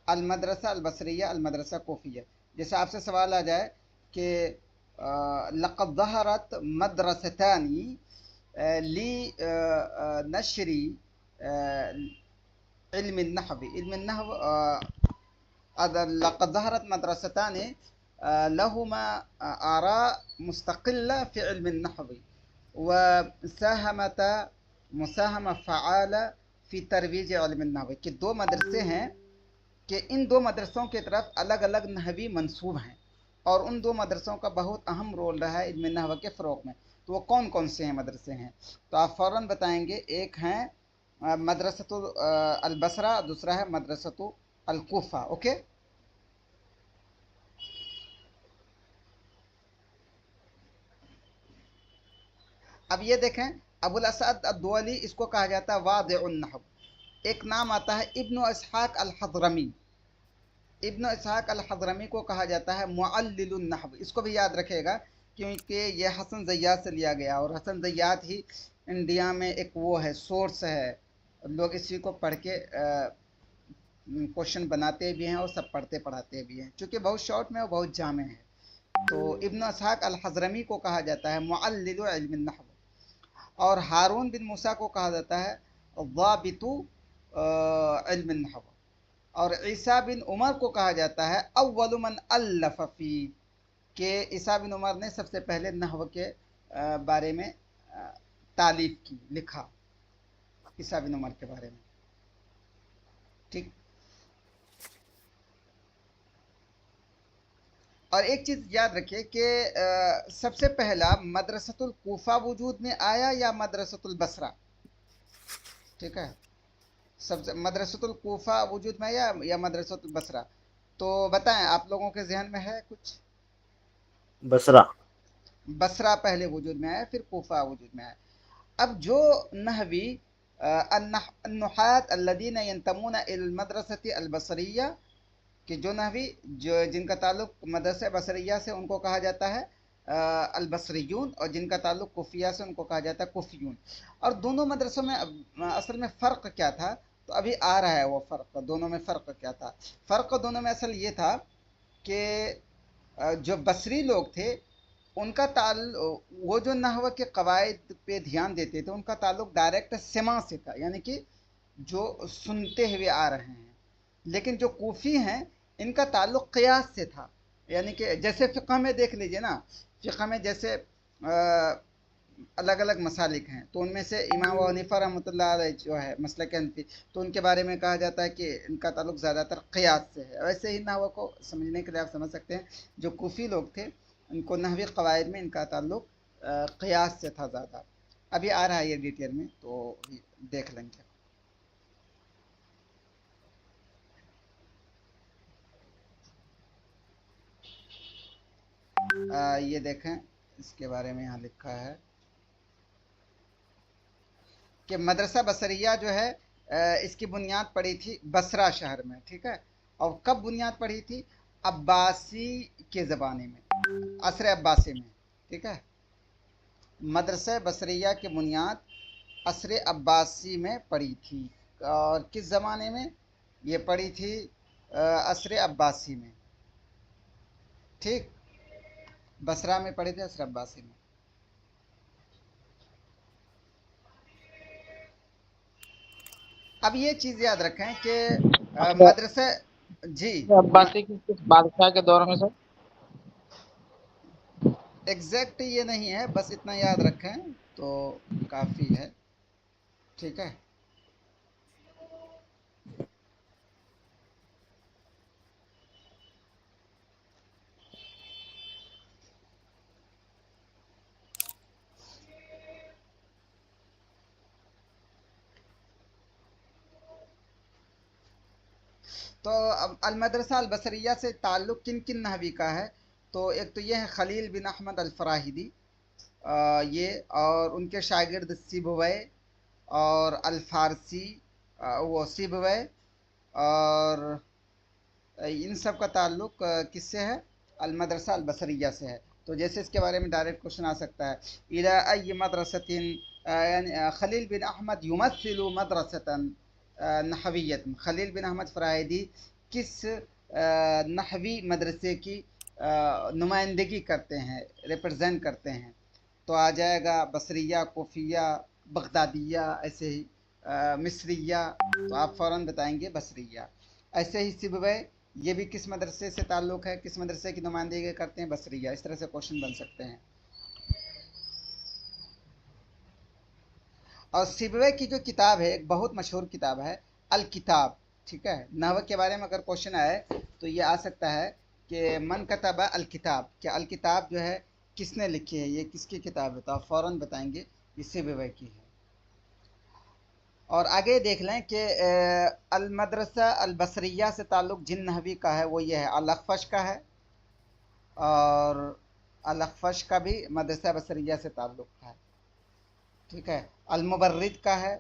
المدرسہ البصریہ، المدرسہ کوفیہ۔ جیسے آپ سے سوال آ جائے کہ لقد ظہرت مدرستان لنشر علم النحو، علم النحو لقد ظهرت مدرستان لهما آراء مستقلة في علم النحو وساهمتا مساهمة فعالة في ترویج علم النحو، کہ دو مدرسے ہیں کہ ان دو مدرسوں کی طرف الگ الگ نحوی منسوب ہیں، اور ان دو مدرسوں کا بہت اہم رول رہا ہے علم نحو کے فروغ میں۔ تو وہ کون کون سے ہیں مدرسے ہیں؟ تو آپ فوراً بتائیں گے ایک ہیں مدرسۃ البصرہ، دوسرا ہے مدرسۃ الکوفہ، اوکے؟ اب یہ دیکھیں ابو الاسد الدؤلی اس کو کہا جاتا ہے واضع النحو۔ ایک نام آتا ہے ابن اسحاق الحضرمی، ابن اسحاق الحضرمی کو کہا جاتا ہے معلل النحو، اس کو بھی یاد رکھے گا کیونکہ یہ حسن زیات سے لیا گیا، اور حسن زیات ہی انڈیا میں ایک وہ ہے سورس ہے، لوگ اسی کو پڑھ کے کوشچن بناتے بھی ہیں اور سب پڑھتے پڑھاتے بھی ہیں، چونکہ بہت شارٹ میں اور بہت جامع ہے۔ تو ابن اسحاق الحضرمی کو کہا جاتا ہے معلل علم النحو، اور ہارون بن موسیٰ کو کہا جاتا ہے ضابط علم النحو، اور عیسیٰ بن عمر کو کہا جاتا ہے اول من الف فی، کہ عیسیٰ بن عمر نے سب سے پہلے نحو کے بارے میں تالیف کی، لکھا عیسیٰ بن عمر کے بارے میں. ٹھیک. اور ایک چیز یاد رکھیے کہ سب سے پہلا مدرسۃ الکوفہ وجود میں آیا یا مدرسۃ البصرہ؟ ٹھیک ہے، سب سے مدرسۃ الکوفہ وجود میں آیا یا مدرسۃ البصرہ؟ تو بتائیں، آپ لوگوں کے ذہن میں ہے کچھ؟ بصرہ. بصرہ پہلے وجود میں آیا، پھر کوفہ وجود میں آیا. اب جو نحوی النحات الذین ینتمون الی المدرسۃ البصریہ، کہ جو نحوی جن کا تعلق مدرسہ بصریہ سے ان کو کہا جاتا ہے البصریون، اور جن کا تعلق کوفیہ سے ان کو کہا جاتا ہے کوفیون. اور دونوں مدرسوں میں اصل میں فرق کیا تھا؟ تو ابھی آ رہا ہے وہ فرق. دونوں میں فرق کیا تھا؟ فرق دونوں میں اصل یہ تھا کہ جو بصری لوگ تھے ان کا تعلق، وہ جو نحو کے قواعد پہ دھیان دیتے تھے، ان کا تعلق ڈائریکٹ سماع سے تھا، یعنی کہ جو سنتے ہوئے آ رہے ہیں. لیکن جو کوفی ہیں ان کا تعلق قیاس سے تھا، یعنی کہ جیسے فقہ میں دیکھ لیجئے نا، فقہ میں جیسے الگ الگ مسالک ہیں، تو ان میں سے امام ابو حنیفہ رحمۃ اللہ علیہ جو ہے مسلک حنفی، تو ان کے بارے میں کہا جاتا ہے کہ ان کا تعلق زیادہ تر قیاس سے ہے. ویسے ہی نحو کو سمجھنے کے لیے آپ سمجھ سکتے ہیں جو کوفی لوگ تھے ان کو نحوی قواعد میں ان کا تعلق قیاس سے تھا زیادہ. ابھی آ رہا ہے یہ ڈیٹیل میں، تو دیکھ لیں گے. یہ دیکھیں، اس کے بارے میں یہاں لکھا ہے کہ مدرسہ بصریہ جو ہے اس کی بنیاد پڑی تھی بصرہ شہر میں. ٹھیک ہے، اور کب بنیاد پڑی تھی؟ عباسی کے زمانے میں، عصر عباسی میں. ٹھیک ہے، مدرسہ بصریہ کی بنیاد عصر عباسی میں پڑی تھی. اور کس زمانے میں یہ پڑی تھی؟ عصر عباسی میں. ٹھیک، بصرہ میں پڑی تھی، عصر عباسی میں. اب یہ چیز یاد رکھیں کہ مدرسہ، جی عباسی کی کس بادشاہ کے دور میں سر؟ ایگزیکٹ یہ نہیں ہے، بس اتنا یاد رکھیں تو کافی ہے. ٹھیک ہے، تو المدرسہ البصریہ سے تعلق کن کن نحوی کا ہے؟ تو ایک تو یہ ہے خلیل بن احمد الفراہیدی، یہ، اور ان کے شاگرد سیبویہ اور الفارسی، وہ سیبویہ، اور ان سب کا تعلق کس سے ہے؟ المدرسہ البصریہ سے ہے. تو جیسے اس کے بارے میں ڈائریکٹ کوشچن آ سکتا ہے، اِلَىٰ أَيِّ مَدْرَسَةٍ، یعنی خلیل بن احمد یمثل مدرسة نحویت، خلیل بن احمد فرائدی کس نحوی مدرسے کی نمائندگی کرتے ہیں، ریپرزینٹ کرتے ہیں؟ تو آ جائے گا بصریہ، کوفیہ، بغدادیہ، ایسے ہی مصریہ. تو آپ فوراً بتائیں گے بصریہ. ایسے ہی سیبویہ، یہ بھی کس مدرسے سے تعلق ہے، کس مدرسے کی نمائندگی کرتے ہیں؟ بصریہ. اس طرح سے کوشچن بن سکتے ہیں. اور سیبویہ کی جو کتاب ہے، ایک بہت مشہور کتاب ہے الکتاب. ٹھیک ہے، نحو کے بارے میں اگر کوشچن آئے تو یہ آ سکتا ہے کہ من کتب الکتاب، کہ الکتاب جو ہے کس نے لکھی ہے، یہ کس کی کتاب ہے؟ تو آپ فوراً بتائیں گے یہ سیبویہ کی ہے. اور آگے دیکھ لیں کہ المدرسہ البصریہ سے تعلق جن نحوی کا ہے وہ یہ ہے، الاخفش کا ہے، اور الاخفش کا بھی مدرسہ بصریہ سے تعلق ہے. ٹھیک ہے، المبرد کا ہے،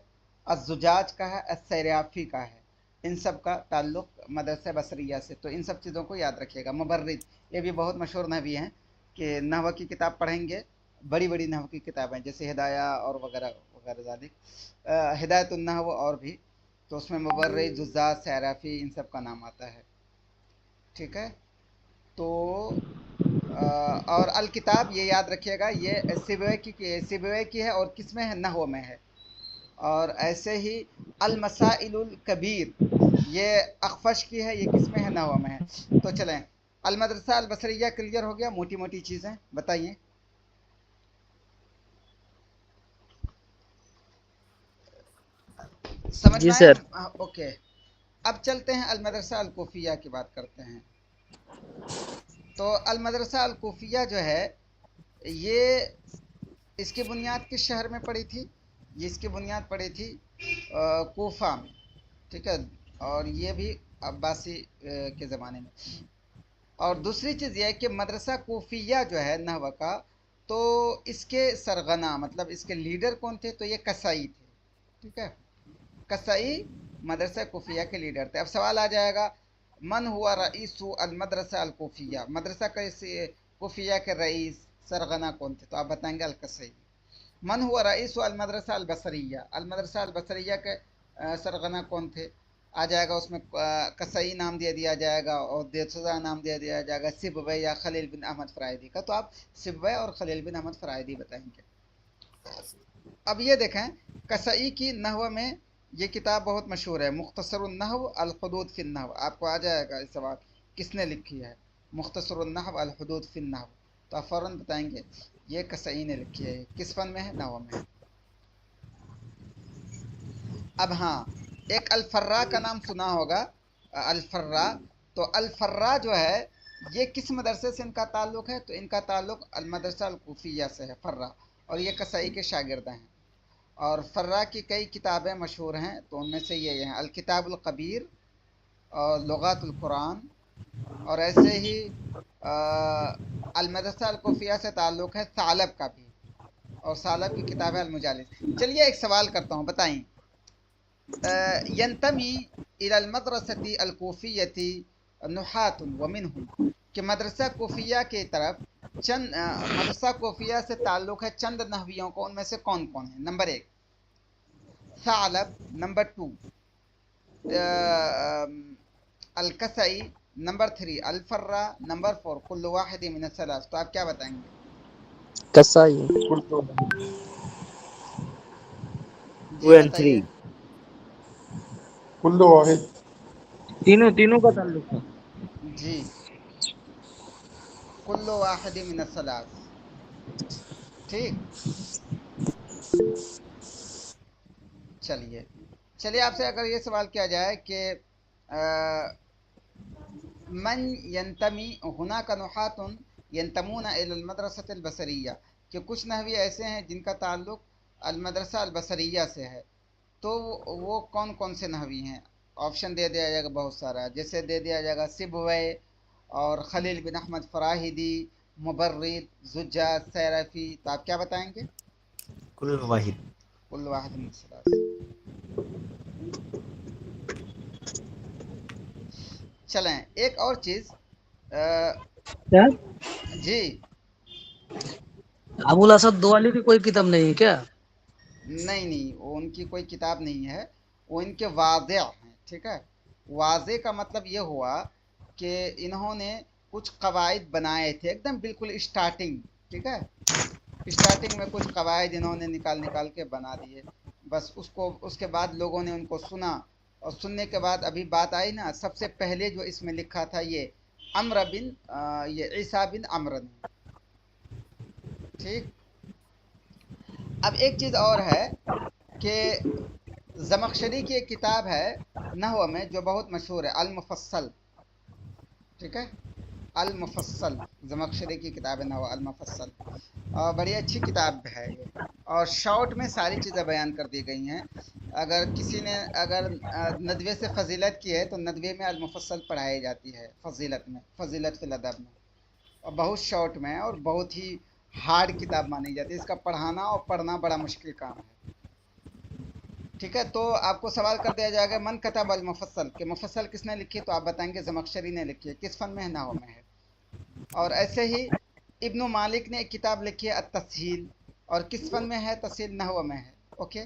الزجاج کا ہے، السیرافی کا ہے. ان سب کا تعلق مدرسہ بصریہ سے. تو ان سب چیزوں کو یاد رکھیے گا. مبرد یہ بھی بہت مشہور نحوی ہیں کہ نحو کی کتاب پڑھیں گے، بڑی بڑی نحو کی کتابیں جیسے ہدایہ اور وغیرہ وغیرہ ذالک، ہدایت النحو اور بھی، تو اس میں مبرد، زجاج، سیرافی، ان سب کا نام آتا ہے. ٹھیک ہے، تو اور الکتاب یہ یاد رکھیے گا، یہ سیبویہ کی ہے، اور کس میں ہے؟ نحو میں ہے. اور ایسے ہی المسائل الکبیر، یہ اخفش کی ہے، یہ کس میں ہے؟ نحو میں ہے۔ تو چلیں، المدرسہ البصریہ کلیئر ہو گیا، موٹی موٹی چیزیں بتائیے۔ سمجھ جی میں آیا؟ سر اوکے، اب چلتے ہیں المدرسہ الکوفیہ کی بات کرتے ہیں۔ تو المدرسہ الکوفیہ جو ہے، یہ اس کی بنیاد کس شہر میں پڑی تھی؟ یہ اس کی بنیاد پڑی تھی کوفہ میں، ٹھیک ہے، اور یہ بھی عباسی کے زمانے میں۔ اور دوسری چیز یہ ہے کہ مدرسہ کوفیہ جو ہے نحو کا، تو اس کے سرغنہ مطلب اس کے لیڈر کون تھے؟ تو یہ کسائی تھے، ٹھیک ہے، کسائی مدرسہ کوفیہ کے لیڈر تھے۔ اب سوال آ جائے گا، من ہوا رئیس المدرسہ الکوفیہ، مدرسہ کوفیہ کے رئیس سرغنہ کون تھے؟ تو آپ بتائیں گے الکسائی۔ من ہوا رئیس المدرسہ البصریہ، المدرسہ البصریہ کے سرغنہ کون تھے؟ آ جائے گا اس میں کسائی نام دیا جائے گا، اور دیوسزا نام دیا جائے گا، سبوی یا خلیل بن احمد فرائدی کا۔ تو آپ سبوی اور خلیل بن احمد فرائدی بتائیں گے۔ اب یہ دیکھیں، کسائی کی نحو میں یہ کتاب بہت مشہور ہے، مختصر النحو الحدود فی النحو۔ آپ کو آ جائے گا اس سوال، کس نے لکھی ہے مختصر النحو الحدود فی النحو؟ تو آپ فوراً بتائیں گے یہ کسائی نے لکھی ہے۔ کس فن میں ہے؟ نحو میں ہے۔ اب ہاں، ایک الفرا کا نام سنا ہوگا، الفرا۔ تو الفرا جو ہے، یہ کس مدرسے سے ان کا تعلق ہے؟ تو ان کا تعلق المدرسہ الکوفیہ سے ہے، فرا، اور یہ کسائی کے شاگرد ہیں۔ اور فرا کی کئی کتابیں مشہور ہیں، تو ان میں سے یہ ہیں الکتاب القبیر اور لغات القرآن، اور ایسے ہی المدرسہ الکوفیہ سے تعلق ہے ثعلب کا بھی، اور ثعلب کی کتاب ہے المجالس۔ چلیے ایک سوال کرتا ہوں، بتائیں، ینتمی الی المدرسۃ الکوفیۃ نحات ومنہم، کہ مدرسہ کوفیہ کی طرف چند مدرسہ کوفیہ سے تعلق ہے چند نحویوں کو، ان میں سے کون کون ہیں؟ نمبر 1 ثعلب، نمبر 2 الکسائی، نمبر 3 الفرا، نمبر 4 کل واحد من الثلاث۔ تو آپ کیا بتائیں گے؟ کسائی۔ Two G and three. بتائیے۔ كل واحد. تینوں کا تعلق ہے۔ جی، کل واحد من الثلاث، ٹھیک۔ چلیے آپ سے اگر یہ سوال کیا جائے کہ من ینتمی ہناک نحات ینتمون الی المدرسۃ البصریہ، کہ کچھ نحوی ایسے ہیں جن کا تعلق المدرسہ البصریہ سے ہے، تو وہ کون کون سے نحوی ہیں؟ آپشن دے دیا جائے گا بہت سارا، جیسے دے دیا جائے گا سبوی اور خلیل بن احمد فراہیدی، مبرد، زجاج، سیرفی۔ تو آپ کیا بتائیں گے؟ کل واحد۔ کل واحد من الثلاث۔ چلیں ایک اور چیز، کیا جی ابو الاسد دوالی کی کوئی کتاب نہیں ہے کیا؟ نہیں، وہ ان کی کوئی کتاب نہیں ہے، وہ ان کے واضع ہیں، ٹھیک ہے۔ واضع کا مطلب یہ ہوا کہ انہوں نے کچھ قواعد بنائے تھے ایک دم بالکل اسٹارٹنگ، ٹھیک ہے، اسٹارٹنگ میں کچھ قواعد انہوں نے نکال کے بنا دیے، بس اس کے بعد لوگوں نے ان کو سنا، اور سننے کے بعد ابھی بات آئی نا، سب سے پہلے جو اس میں لکھا تھا یہ یہ عیسیٰ بن عمرو نے، ٹھیک۔ اب ایک چیز اور ہے کہ زمخشری کی ایک کتاب ہے نحو میں جو بہت مشہور ہے، المفصل، ٹھیک ہے، المفصل، زمخشری کی کتاب ہے نحو المفصل، اور بڑی اچھی کتاب ہے یہ، اور شارٹ میں ساری چیزیں بیان کر دی گئی ہیں۔ اگر کسی نے ندوے سے فضیلت کی ہے تو ندوے میں المفصل پڑھائی جاتی ہے، فضیلت میں، فضیلت فی الادب میں، اور بہت شارٹ میں ہے اور بہت ہی ہارڈ کتاب مانی جاتی ہے، اس کا پڑھانا اور پڑھنا بڑا مشکل کام ہے، ٹھیک ہے۔ تو آپ کو سوال کر دیا جائے گا من کتب المفصل، کہ مفصل کس نے لکھی؟ تو آپ بتائیں گے زمخشری نے لکھی ہے، کس فن میں ہے؟ نحو میں ہے۔ اور ایسے ہی ابن مالک نے ایک کتاب لکھی ہے التسہیل، اور کس فن میں ہے؟ تسہیل، نحو میں ہے، اوکے۔